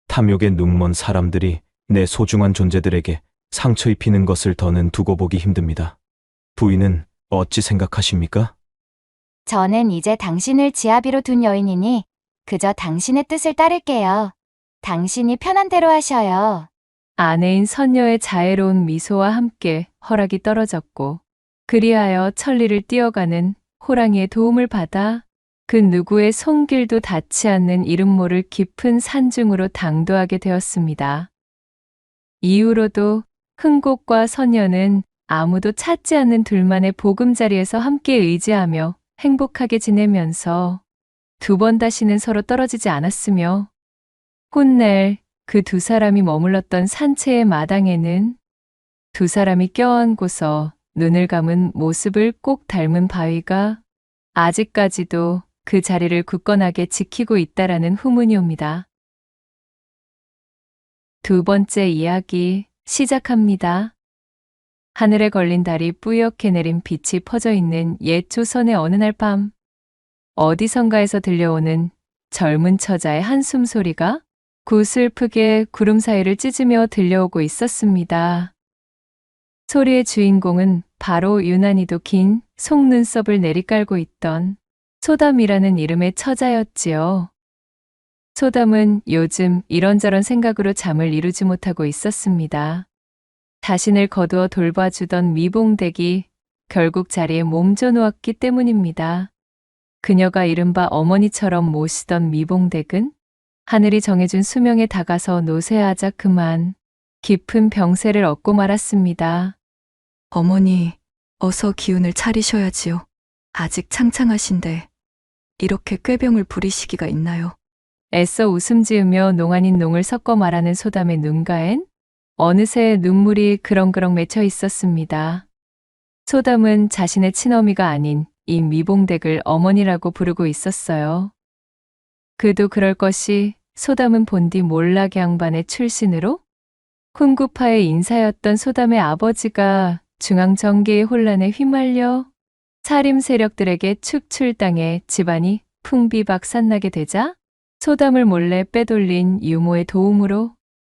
탐욕에 눈먼 사람들이 내 소중한 존재들에게 상처 입히는 것을 더는 두고 보기 힘듭니다. 부인은 어찌 생각하십니까? 저는 이제 당신을 지아비로 둔 여인이니 그저 당신의 뜻을 따를게요. 당신이 편한 대로 하셔요. 아내인 선녀의 자애로운 미소와 함께 허락이 떨어졌고 그리하여 천리를 뛰어가는 호랑이의 도움을 받아 그 누구의 손길도 닿지 않는 이름 모를 깊은 산중으로 당도하게 되었습니다. 이후로도 흥국과 선녀는 아무도 찾지 않는 둘만의 보금자리에서 함께 의지하며 행복하게 지내면서 두 번 다시는 서로 떨어지지 않았으며 훗날 그 두 사람이 머물렀던 산채의 마당에는 두 사람이 껴안고서 눈을 감은 모습을 꼭 닮은 바위가 아직까지도 그 자리를 굳건하게 지키고 있다라는 후문이 옵니다. 두 번째 이야기 시작합니다. 하늘에 걸린 달이 뿌옇게 내린 빛이 퍼져 있는 옛 조선의 어느 날 밤, 어디선가에서 들려오는 젊은 처자의 한숨 소리가 구슬프게 구름 사이를 찢으며 들려오고 있었습니다. 소리의 주인공은 바로 유난히도 긴 속눈썹을 내리깔고 있던 소담이라는 이름의 처자였지요. 소담은 요즘 이런저런 생각으로 잠을 이루지 못하고 있었습니다. 자신을 거두어 돌봐주던 미봉댁이 결국 자리에 몸져 누웠기 때문입니다. 그녀가 이른바 어머니처럼 모시던 미봉댁은 하늘이 정해준 수명에 다가서 노쇠하자 그만 깊은 병세를 얻고 말았습니다. 어머니, 어서 기운을 차리셔야지요. 아직 창창하신데 이렇게 꾀병을 부리시기가 있나요? 애써 웃음 지으며 농 아닌 농을 섞어 말하는 소담의 눈가엔 어느새 눈물이 그렁그렁 맺혀 있었습니다. 소담은 자신의 친어미가 아닌 이 미봉댁을 어머니라고 부르고 있었어요. 그도 그럴 것이 소담은 본디 몰락 양반의 출신으로 훈구파의 인사였던 소담의 아버지가 중앙정계의 혼란에 휘말려 살림 세력들에게 축출당해 집안이 풍비박산나게 되자 소담을 몰래 빼돌린 유모의 도움으로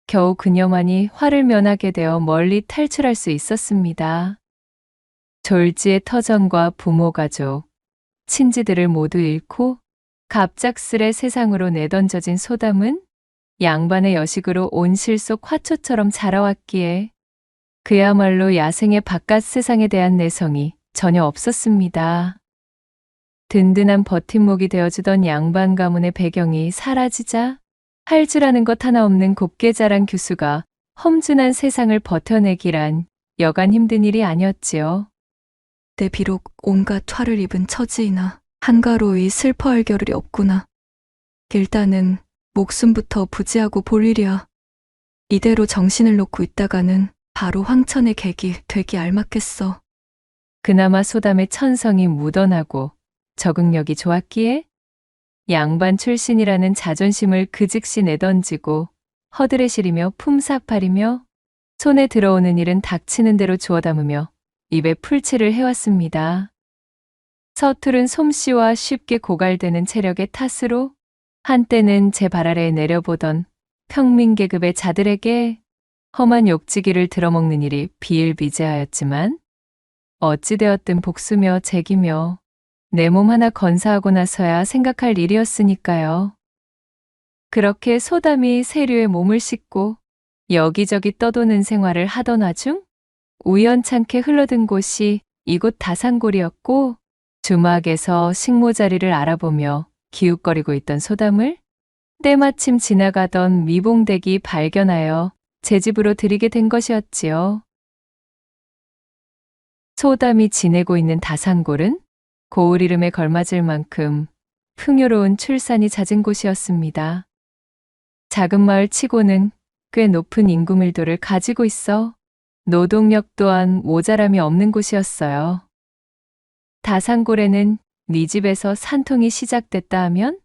겨우 그녀만이 화를 면하게 되어 멀리 탈출할 수 있었습니다. 졸지의 터전과 부모 가족, 친지들을 모두 잃고 갑작스레 세상으로 내던져진 소담은 양반의 여식으로 온실 속 화초처럼 자라왔기에 그야말로 야생의 바깥 세상에 대한 내성이 전혀 없었습니다. 든든한 버팀목이 되어주던 양반 가문의 배경이 사라지자 할 줄 아는 것 하나 없는 곱게 자란 규수가 험준한 세상을 버텨내기란 여간 힘든 일이 아니었지요. 내 비록 온갖 화를 입은 처지이나 한가로이 슬퍼할 겨를이 없구나. 일단은 목숨부터 부지하고 볼 일이야. 이대로 정신을 놓고 있다가는 바로 황천의 객이 되기 알맞겠어. 그나마 소담의 천성이 묻어나고 적응력이 좋았기에 양반 출신이라는 자존심을 그 즉시 내던지고 허들에 시리며 품삯팔이며 손에 들어오는 일은 닥치는 대로 주워 담으며 입에 풀칠을 해왔습니다. 서투른 솜씨와 쉽게 고갈되는 체력의 탓으로 한때는 제 발 아래에 내려보던 평민계급의 자들에게 험한 욕지기를 들어먹는 일이 비일비재하였지만 어찌되었든 복수며 책이며 내 몸 하나 건사하고 나서야 생각할 일이었으니까요. 그렇게 소담이 세류에 몸을 싣고 여기저기 떠도는 생활을 하던 와중 우연찮게 흘러든 곳이 이곳 다산골이었고 주막에서 식모자리를 알아보며 기웃거리고 있던 소담을 때마침 지나가던 미봉댁이 발견하여 제 집으로 들이게 된 것이었지요. 소담이 지내고 있는 다산골은 고을 이름에 걸맞을 만큼 풍요로운 출산이 잦은 곳이었습니다. 작은 마을 치고는 꽤 높은 인구 밀도를 가지고 있어 노동력 또한 모자람이 없는 곳이었어요. 다산골에는 네 집에서 산통이 시작됐다 하면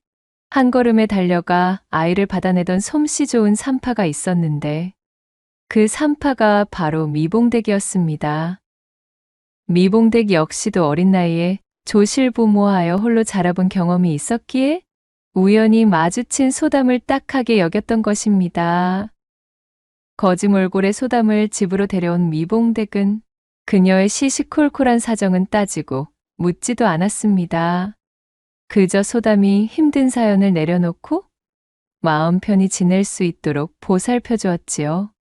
한 걸음에 달려가 아이를 받아내던 솜씨 좋은 산파가 있었는데 그 산파가 바로 미봉댁이었습니다. 미봉댁 역시도 어린 나이에 조실부모하여 홀로 자라본 경험이 있었기에 우연히 마주친 소담을 딱하게 여겼던 것입니다. 거지몰골의 소담을 집으로 데려온 미봉댁은 그녀의 시시콜콜한 사정은 따지고 묻지도 않았습니다. 그저 소담이 힘든 사연을 내려놓고 마음 편히 지낼 수 있도록 보살펴 주었지요.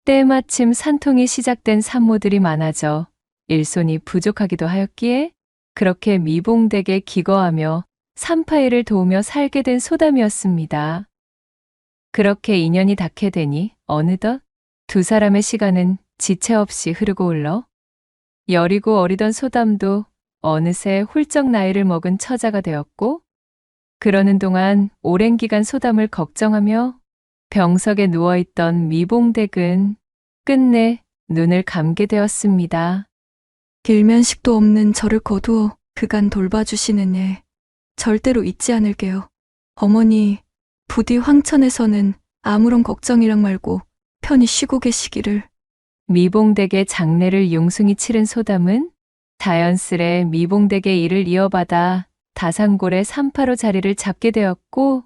때마침 산통이 시작된 산모들이 많아져 일손이 부족하기도 하였기에 그렇게 미봉댁에 기거하며 산파일을 도우며 살게 된 소담이었습니다. 그렇게 인연이 닿게 되니 어느덧 두 사람의 시간은 지체 없이 흐르고 흘러 여리고 어리던 소담도 어느새 훌쩍 나이를 먹은 처자가 되었고 그러는 동안 오랜 기간 소담을 걱정하며 병석에 누워있던 미봉댁은 끝내 눈을 감게 되었습니다. 일면식도 없는 저를 거두어 그간 돌봐주시는 일 절대로 잊지 않을게요. 어머니, 부디 황천에서는 아무런 걱정이랑 말고 편히 쉬고 계시기를. 미봉댁의 장례를 융숭이 치른 소담은 자연스레 미봉댁의 일을 이어받아 다산골의 산파로 자리를 잡게 되었고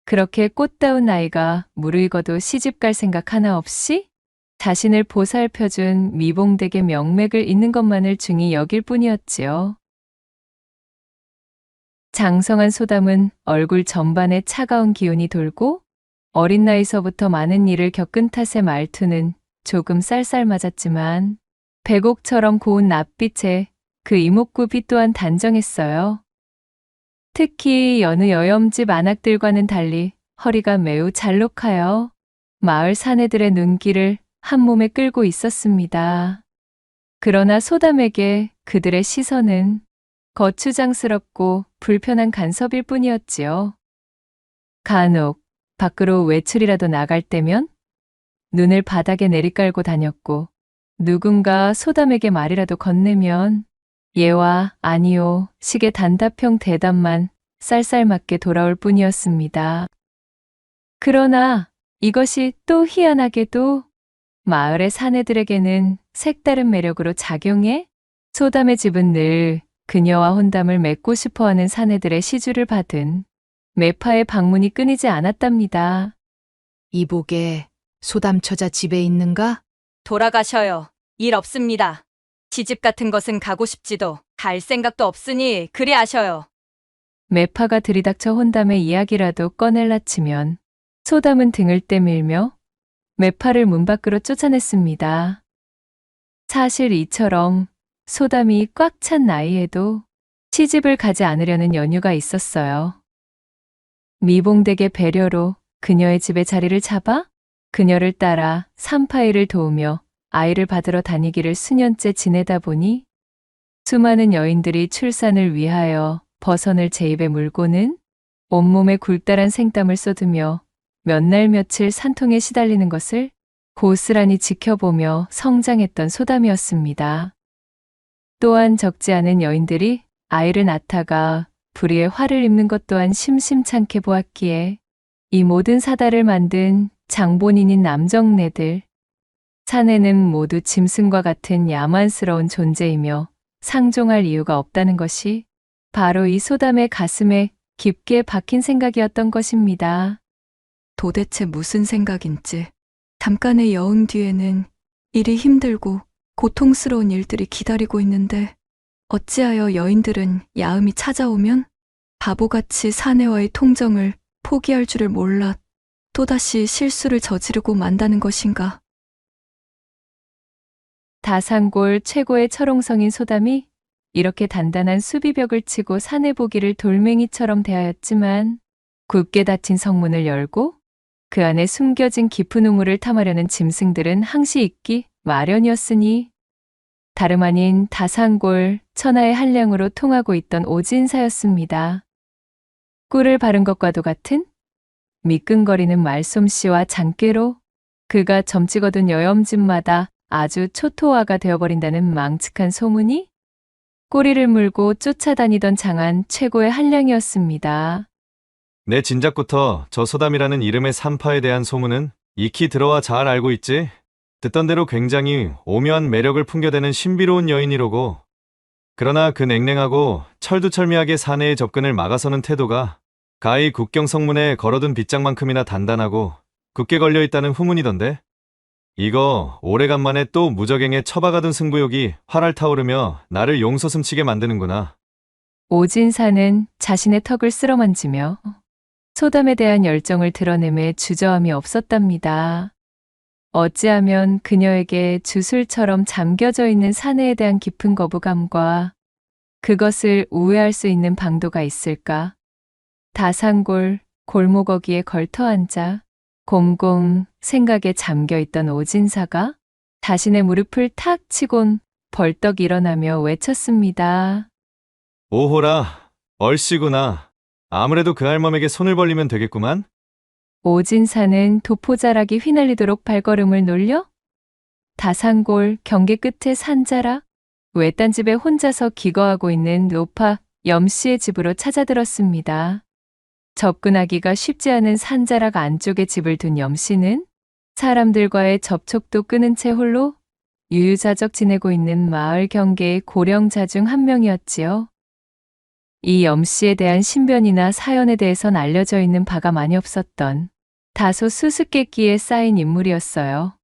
그렇게 꽃다운 나이가 무르익어도 시집갈 생각 하나 없이 자신을 보살펴준 미봉댁의 명맥을 잇는 것만을 중히 여길 뿐이었지요. 장성한 소담은 얼굴 전반에 차가운 기운이 돌고 어린 나이서부터 많은 일을 겪은 탓에 말투는 조금 쌀쌀맞았지만 백옥처럼 고운 낯빛에 그 이목구비 또한 단정했어요. 특히 여느 여염집 안악들과는 달리 허리가 매우 잘록하여 마을 사내들의 눈길을 한 몸에 끌고 있었습니다. 그러나 소담에게 그들의 시선은 거추장스럽고 불편한 간섭일 뿐이었지요. 간혹 밖으로 외출이라도 나갈 때면 눈을 바닥에 내리깔고 다녔고 누군가 소담에게 말이라도 건네면 예와 아니요 식의 단답형 대답만 쌀쌀맞게 돌아올 뿐이었습니다. 그러나 이것이 또 희한하게도 마을의 사내들에게는 색다른 매력으로 작용해 소담의 집은 늘 그녀와 혼담을 맺고 싶어하는 사내들의 시주를 받은 매파의 방문이 끊이지 않았답니다. 이보게, 소담처자 집에 있는가? 돌아가셔요. 일 없습니다. 시집 같은 것은 가고 싶지도 갈 생각도 없으니 그리 하셔요. 매파가 들이닥쳐 혼담의 이야기라도 꺼낼라 치면 소담은 등을 떼밀며 매파를 문 밖으로 쫓아냈습니다. 사실 이처럼 소담이 꽉 찬 나이에도 시집을 가지 않으려는 연유가 있었어요. 미봉댁의 배려로 그녀의 집에 자리를 잡아 그녀를 따라 산파이를 도우며 아이를 받으러 다니기를 수년째 지내다 보니 수많은 여인들이 출산을 위하여 버선을 제 입에 물고는 온몸에 굴다란 생땀을 쏟으며 몇 날 며칠 산통에 시달리는 것을 고스란히 지켜보며 성장했던 소담이었습니다. 또한 적지 않은 여인들이 아이를 낳다가 불의에 화를 입는 것 또한 심심찮게 보았기에 이 모든 사달을 만든 장본인인 남정네들, 사내는 모두 짐승과 같은 야만스러운 존재이며 상종할 이유가 없다는 것이 바로 이 소담의 가슴에 깊게 박힌 생각이었던 것입니다. 도대체 무슨 생각인지. 잠깐의 여흥 뒤에는 일이 힘들고 고통스러운 일들이 기다리고 있는데 어찌하여 여인들은 야음이 찾아오면 바보같이 사내와의 통정을 포기할 줄을 몰라 또다시 실수를 저지르고 만다는 것인가. 다산골 최고의 철옹성인 소담이 이렇게 단단한 수비벽을 치고 사내 보기를 돌멩이처럼 대하였지만 굳게 닫힌 성문을 열고 그 안에 숨겨진 깊은 우물을 탐하려는 짐승들은 항시 있기 마련이었으니 다름 아닌 다산골 천하의 한량으로 통하고 있던 오진사였습니다. 꿀을 바른 것과도 같은 미끈거리는 말솜씨와 장꾀로 그가 점찍 얻은 여염집마다 아주 초토화가 되어버린다는 망측한 소문이 꼬리를 물고 쫓아다니던 장안 최고의 한량이었습니다. 내 진작부터 저 소담이라는 이름의 산파에 대한 소문은 익히 들어와 잘 알고 있지. 듣던 대로 굉장히 오묘한 매력을 풍겨대는 신비로운 여인이로고. 그러나 그 냉랭하고 철두철미하게 사내의 접근을 막아서는 태도가 가히 국경 성문에 걸어둔 빗장만큼이나 단단하고 굳게 걸려있다는 후문이던데. 이거 오래간만에 또 무적행에 처박아둔 승부욕이 활활 타오르며 나를 용솟음치게 만드는구나. 오진사는 자신의 턱을 쓸어만지며 소담에 대한 열정을 드러내매 주저함이 없었답니다. 어찌하면 그녀에게 주술처럼 잠겨져 있는 사내에 대한 깊은 거부감과 그것을 우회할 수 있는 방도가 있을까? 다산골 골목어기에 걸터앉아 곰곰 생각에 잠겨있던 오진사가 자신의 무릎을 탁 치곤 벌떡 일어나며 외쳤습니다. 오호라, 얼씨구나. 아무래도 그 할멈에게 손을 벌리면 되겠구만. 오진사는 도포자락이 휘날리도록 발걸음을 놀려 다산골 경계 끝의 산자락 외딴 집에 혼자서 기거하고 있는 노파 염씨의 집으로 찾아들었습니다. 접근하기가 쉽지 않은 산자락 안쪽에 집을 둔 염씨는 사람들과의 접촉도 끊은 채 홀로 유유자적 지내고 있는 마을 경계의 고령자 중 한 명이었지요. 이 염씨에 대한 신변이나 사연에 대해선 알려져 있는 바가 많이 없었던 다소 수수께끼에 쌓인 인물이었어요.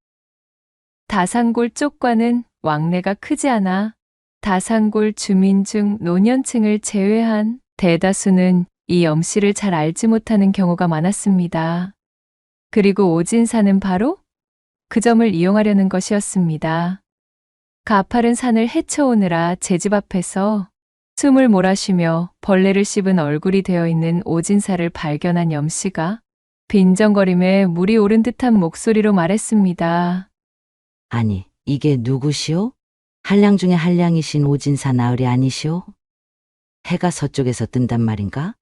다산골 쪽과는 왕래가 크지 않아 다산골 주민 중 노년층을 제외한 대다수는 이 염씨를 잘 알지 못하는 경우가 많았습니다. 그리고 오진사는 바로 그 점을 이용하려는 것이었습니다. 가파른 산을 헤쳐오느라 제 집 앞에서 숨을 몰아쉬며 벌레를 씹은 얼굴이 되어 있는 오진사를 발견한 염씨가 빈정거림에 물이 오른 듯한 목소리로 말했습니다. 아니, 이게 누구시오? 한량 중에 한량이신 오진사 나으리 아니시오? 해가 서쪽에서 뜬단 말인가?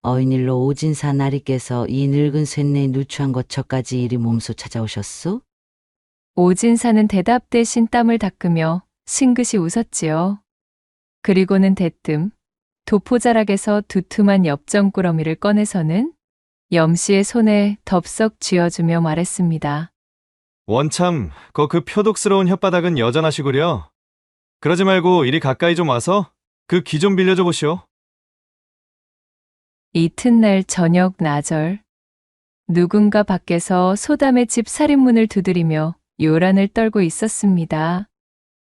어인일로 오진사 나리께서 이 늙은 쇠뇌에 누추한 거처까지 이리 몸소 찾아오셨소? 오진사는 대답 대신 땀을 닦으며 싱긋이 웃었지요. 그리고는 대뜸 도포자락에서 두툼한 엽전꾸러미를 꺼내서는 염씨의 손에 덥석 쥐어주며 말했습니다. 원참, 그 표독스러운 혓바닥은 여전하시구려. 그러지 말고 이리 가까이 좀 와서 그 귀 좀 빌려줘 보시오. 이튿날 저녁 나절. 누군가 밖에서 소담의 집 살인문을 두드리며 요란을 떨고 있었습니다.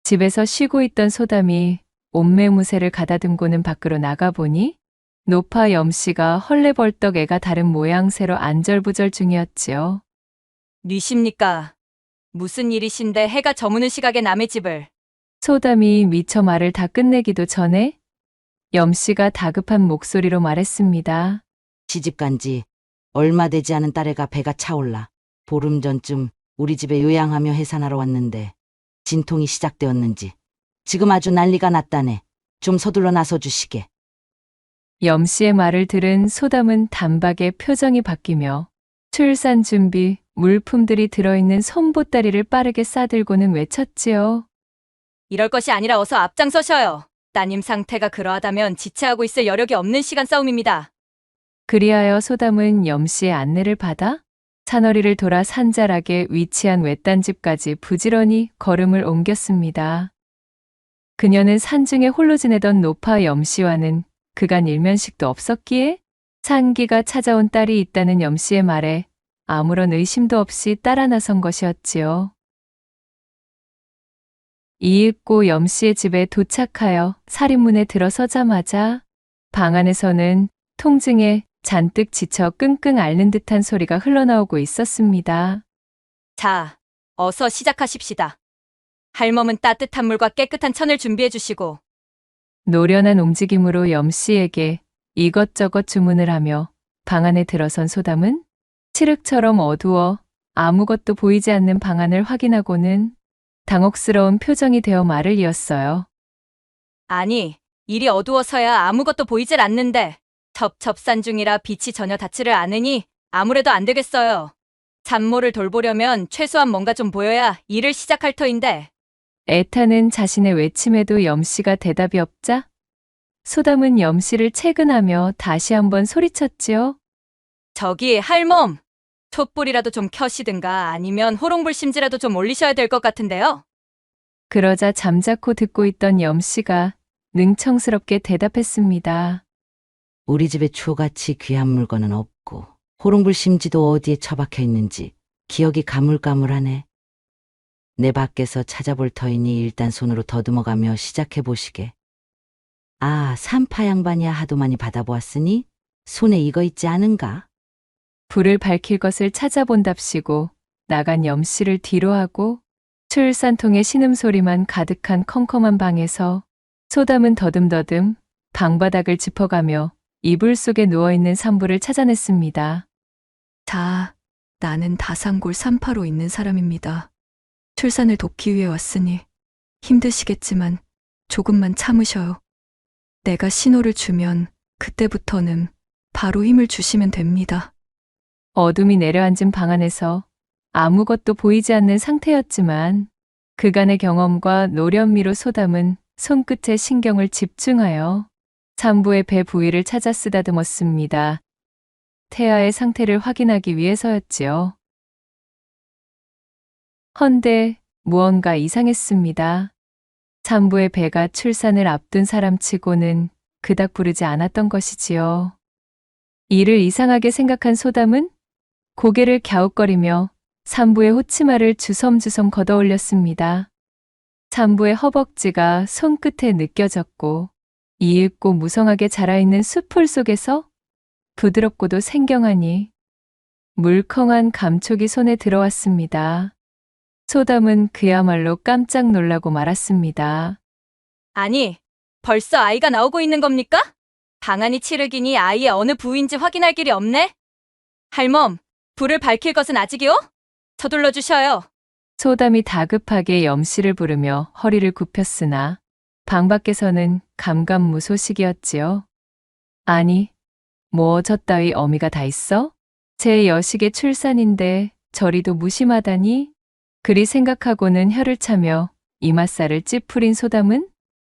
집에서 쉬고 있던 소담이 옷매무새를 가다듬고는 밖으로 나가보니 노파 염씨가 헐레벌떡 애가 다른 모양새로 안절부절 중이었지요. 뉘십니까? 무슨 일이신데 해가 저무는 시각에 남의 집을. 소담이 미처 말을 다 끝내기도 전에 염씨가 다급한 목소리로 말했습니다. 시집간 지 얼마 되지 않은 딸애가 배가 차올라 보름 전쯤 우리 집에 요양하며 해산하러 왔는데 진통이 시작되었는지 지금 아주 난리가 났다네. 좀 서둘러 나서 주시게. 염씨의 말을 들은 소담은 단박에 표정이 바뀌며 출산 준비 물품들이 들어있는 손보따리를 빠르게 싸들고는 외쳤지요. 이럴 것이 아니라 어서 앞장서셔요. 따님 상태가 그러하다면 지체하고 있을 여력이 없는 시간 싸움입니다. 그리하여 소담은 염씨의 안내를 받아 산허리를 돌아 산자락에 위치한 외딴집까지 부지런히 걸음을 옮겼습니다. 그녀는 산중에 홀로 지내던 노파 염씨와는 그간 일면식도 없었기에 산기가 찾아온 딸이 있다는 염씨의 말에 아무런 의심도 없이 따라 나선 것이었지요. 이윽고 염씨의 집에 도착하여 살인문에 들어서자마자 방 안에서는 통증에 잔뜩 지쳐 끙끙 앓는 듯한 소리가 흘러나오고 있었습니다. 자, 어서 시작하십시다. 할멈은 따뜻한 물과 깨끗한 천을 준비해 주시고. 노련한 움직임으로 염씨에게 이것저것 주문을 하며 방 안에 들어선 소담은 칠흑처럼 어두워 아무것도 보이지 않는 방 안을 확인하고는 당혹스러운 표정이 되어 말을 이었어요. 아니, 일이 어두워서야 아무것도 보이질 않는데 첩첩산 중이라 빛이 전혀 닿지를 않으니 아무래도 안 되겠어요. 산모를 돌보려면 최소한 뭔가 좀 보여야 일을 시작할 터인데. 애타는 자신의 외침에도 염씨가 대답이 없자 소담은 염씨를 채근하며 다시 한번 소리쳤지요. 저기 할멈, 촛불이라도 좀 켜시든가 아니면 호롱불심지라도 좀 올리셔야 될 것 같은데요. 그러자 잠자코 듣고 있던 염씨가 능청스럽게 대답했습니다. 우리 집에 추같이 귀한 물건은 없고 호롱불 심지도 어디에 처박혀 있는지 기억이 가물가물하네. 내 밖에서 찾아볼 터이니 일단 손으로 더듬어가며 시작해 보시게. 아, 산파 양반이야 하도 많이 받아보았으니 손에 이거 있지 않은가? 불을 밝힐 것을 찾아본답시고 나간 염씨를 뒤로하고 출산통의 신음소리만 가득한 컴컴한 방에서 소담은 더듬더듬 방바닥을 짚어가며 이불 속에 누워있는 산부를 찾아냈습니다. 자, 나는 다산골 산파로 있는 사람입니다. 출산을 돕기 위해 왔으니 힘드시겠지만 조금만 참으셔요. 내가 신호를 주면 그때부터는 바로 힘을 주시면 됩니다. 어둠이 내려앉은 방 안에서 아무것도 보이지 않는 상태였지만 그간의 경험과 노련미로 소담은 손끝에 신경을 집중하여 산부의 배 부위를 찾아 쓰다듬었습니다. 태아의 상태를 확인하기 위해서였지요. 헌데 무언가 이상했습니다. 산부의 배가 출산을 앞둔 사람치고는 그닥 부르지 않았던 것이지요. 이를 이상하게 생각한 소담은 고개를 갸웃거리며 산부의 호치마를 주섬주섬 걷어올렸습니다. 산부의 허벅지가 손끝에 느껴졌고 이윽고 무성하게 자라있는 숲풀 속에서 부드럽고도 생경하니 물컹한 감촉이 손에 들어왔습니다. 소담은 그야말로 깜짝 놀라고 말았습니다. 아니, 벌써 아이가 나오고 있는 겁니까? 방안이 칠흑이니 아이의 어느 부위인지 확인할 길이 없네? 할멈, 불을 밝힐 것은 아직이요? 서둘러 주셔요. 소담이 다급하게 염씨를 부르며 허리를 굽혔으나 방 밖에서는 감감무소식이었지요. 아니, 뭐 저 따위 어미가 다 있어? 제 여식의 출산인데 저리도 무심하다니? 그리 생각하고는 혀를 차며 이맛살을 찌푸린 소담은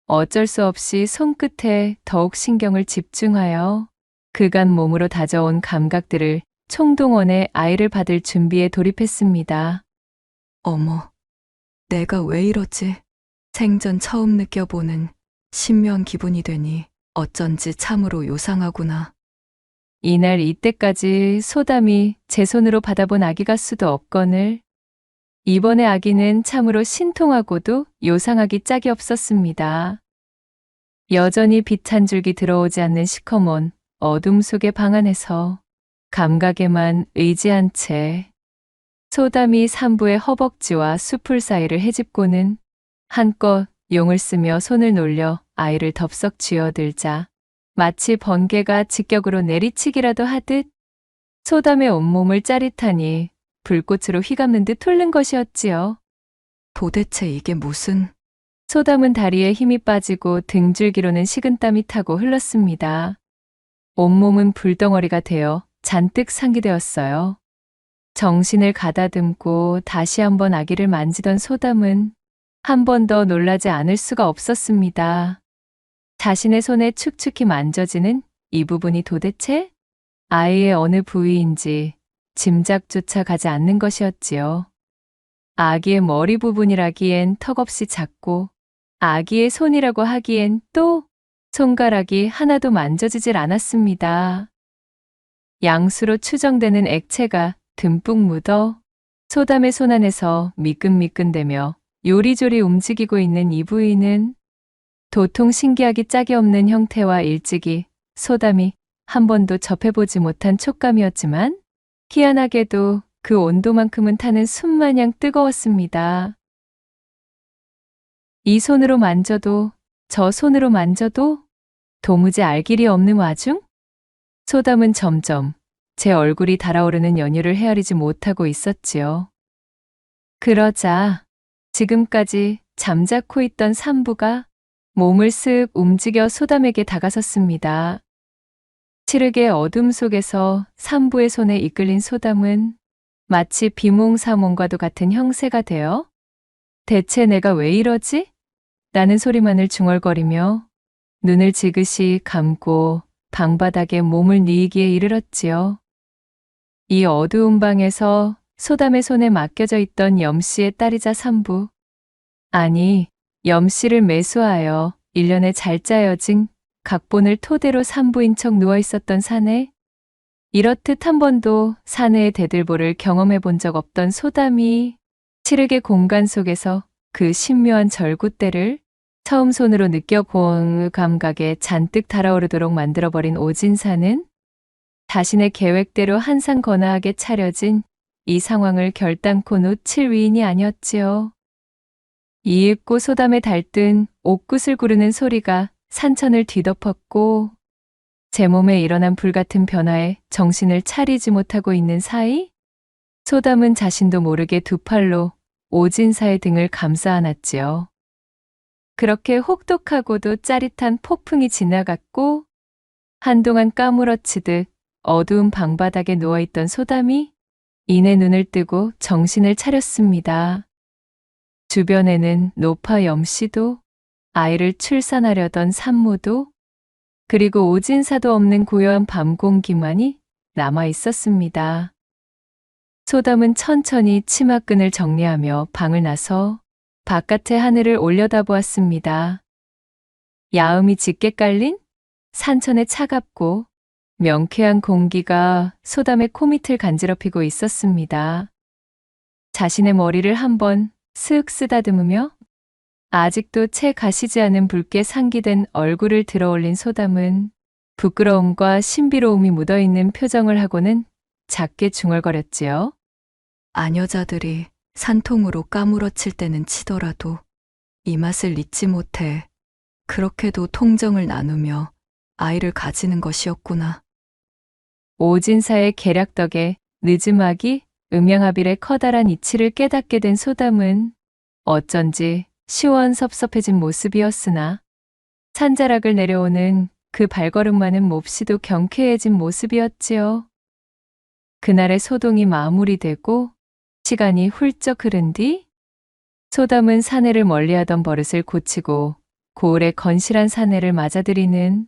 어쩔 수 없이 손끝에 더욱 신경을 집중하여 그간 몸으로 다져온 감각들을 총동원해 아이를 받을 준비에 돌입했습니다. 어머, 내가 왜 이러지? 생전 처음 느껴보는 신묘한 기분이 되니 어쩐지 참으로 요상하구나. 이날 이때까지 소담이 제 손으로 받아본 아기가 수도 없거늘 이번의 아기는 참으로 신통하고도 요상하기 짝이 없었습니다. 여전히 빛 한 줄기 들어오지 않는 시커먼 어둠 속의 방 안에서 감각에만 의지한 채 소담이 산부의 허벅지와 수풀 사이를 헤집고는 한껏 용을 쓰며 손을 놀려 아이를 덥석 쥐어들자 마치 번개가 직격으로 내리치기라도 하듯 소담의 온몸을 짜릿하니 불꽃으로 휘감는 듯 훑는 것이었지요. 도대체 이게 무슨... 소담은 다리에 힘이 빠지고 등줄기로는 식은땀이 타고 흘렀습니다. 온몸은 불덩어리가 되어 잔뜩 상기되었어요. 정신을 가다듬고 다시 한번 아기를 만지던 소담은 한 번 더 놀라지 않을 수가 없었습니다. 자신의 손에 축축히 만져지는 이 부분이 도대체 아이의 어느 부위인지 짐작조차 가지 않는 것이었지요. 아기의 머리 부분이라기엔 턱없이 작고 아기의 손이라고 하기엔 또 손가락이 하나도 만져지질 않았습니다. 양수로 추정되는 액체가 듬뿍 묻어 소담의 손 안에서 미끈미끈대며 요리조리 움직이고 있는 이 부위는 도통 신기하기 짝이 없는 형태와 일찍이 소담이 한 번도 접해보지 못한 촉감이었지만 희한하게도 그 온도만큼은 타는 숨마냥 뜨거웠습니다. 이 손으로 만져도 저 손으로 만져도 도무지 알 길이 없는 와중 소담은 점점 제 얼굴이 달아오르는 연유를 헤아리지 못하고 있었지요. 그러자 지금까지 잠자코 있던 산부가 몸을 쓱 움직여 소담에게 다가섰습니다. 칠흑의 어둠 속에서 산부의 손에 이끌린 소담은 마치 비몽사몽과도 같은 형세가 되어 대체 내가 왜 이러지? 라는 소리만을 중얼거리며 눈을 지그시 감고 방바닥에 몸을 뉘기에 이르렀지요. 이 어두운 방에서 소담의 손에 맡겨져 있던 염씨의 딸이자 산부, 아니 염씨를 매수하여 1년에 잘 짜여진 각본을 토대로 산부인 척 누워있었던 사내, 이렇듯 한 번도 사내의 대들보를 경험해 본 적 없던 소담이 칠흑의 공간 속에서 그 신묘한 절구대를 처음 손으로 느껴본 감각에 잔뜩 달아오르도록 만들어버린 오진사는 자신의 계획대로 한상건아하게 차려진 이 상황을 결단코 놓칠 위인이 아니었지요. 이윽고 소담에 달뜬 옥굿을 구르는 소리가 산천을 뒤덮었고 제 몸에 일어난 불같은 변화에 정신을 차리지 못하고 있는 사이 소담은 자신도 모르게 두 팔로 오진사의 등을 감싸 안았지요. 그렇게 혹독하고도 짜릿한 폭풍이 지나갔고 한동안 까무러치듯 어두운 방바닥에 누워있던 소담이 이내 눈을 뜨고 정신을 차렸습니다. 주변에는 노파 염씨도 아이를 출산하려던 산모도 그리고 오진사도 없는 고요한 밤 공기만이 남아 있었습니다. 소담은 천천히 치마끈을 정리하며 방을 나서 바깥의 하늘을 올려다보았습니다. 야음이 짙게 깔린 산천의 차갑고 명쾌한 공기가 소담의 코밑을 간지럽히고 있었습니다. 자신의 머리를 한번 슥 쓰다듬으며 아직도 채 가시지 않은 붉게 상기된 얼굴을 들어올린 소담은 부끄러움과 신비로움이 묻어있는 표정을 하고는 작게 중얼거렸지요. 아녀자들이 산통으로 까무러칠 때는 치더라도 이 맛을 잊지 못해 그렇게도 통정을 나누며 아이를 가지는 것이었구나. 오진사의 계략 덕에 늦음하기 음양아빌의 커다란 이치를 깨닫게 된 소담은 어쩐지 시원섭섭해진 모습이었으나 산자락을 내려오는 그 발걸음만은 몹시도 경쾌해진 모습이었지요. 그날의 소동이 마무리되고 시간이 훌쩍 흐른 뒤 소담은 사내를 멀리하던 버릇을 고치고 고을의 건실한 사내를 맞아들이는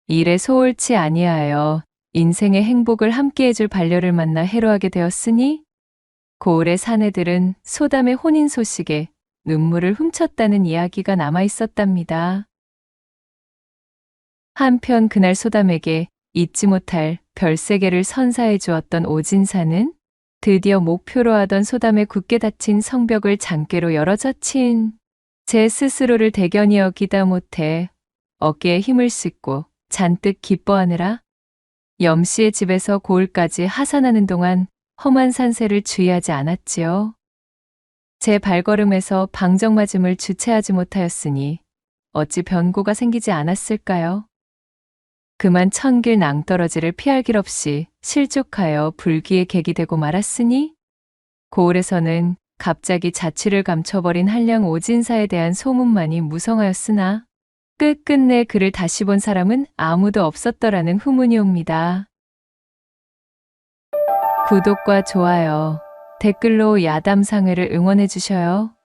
일에 소홀치 아니하여 인생의 행복을 함께해줄 반려를 만나 해로하게 되었으니 고을의 사내들은 소담의 혼인 소식에 눈물을 훔쳤다는 이야기가 남아 있었답니다. 한편 그날 소담에게 잊지 못할 별세계를 선사해 주었던 오진사는 드디어 목표로 하던 소담의 굳게 닫힌 성벽을 장깨로 열어젖힌 제 스스로를 대견히 여기다 못해 어깨에 힘을 싣고 잔뜩 기뻐하느라 염씨의 집에서 고을까지 하산하는 동안 험한 산세를 주의하지 않았지요. 제 발걸음에서 방정맞음을 주체하지 못하였으니 어찌 변고가 생기지 않았을까요? 그만 천길 낭떠러지를 피할 길 없이 실족하여 불기에 객이 되고 말았으니 고을에서는 갑자기 자취를 감춰버린 한량 오진사에 대한 소문만이 무성하였으나 끝끝내 그를 다시 본 사람은 아무도 없었더라는 후문이 옵니다. 구독과 좋아요, 댓글로 야담상회를 응원해 주셔요.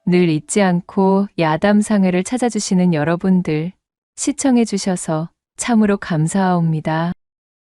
늘 잊지 않고 야담상회를 찾아주시는 여러분들 시청해 주셔서 참으로 감사하옵니다.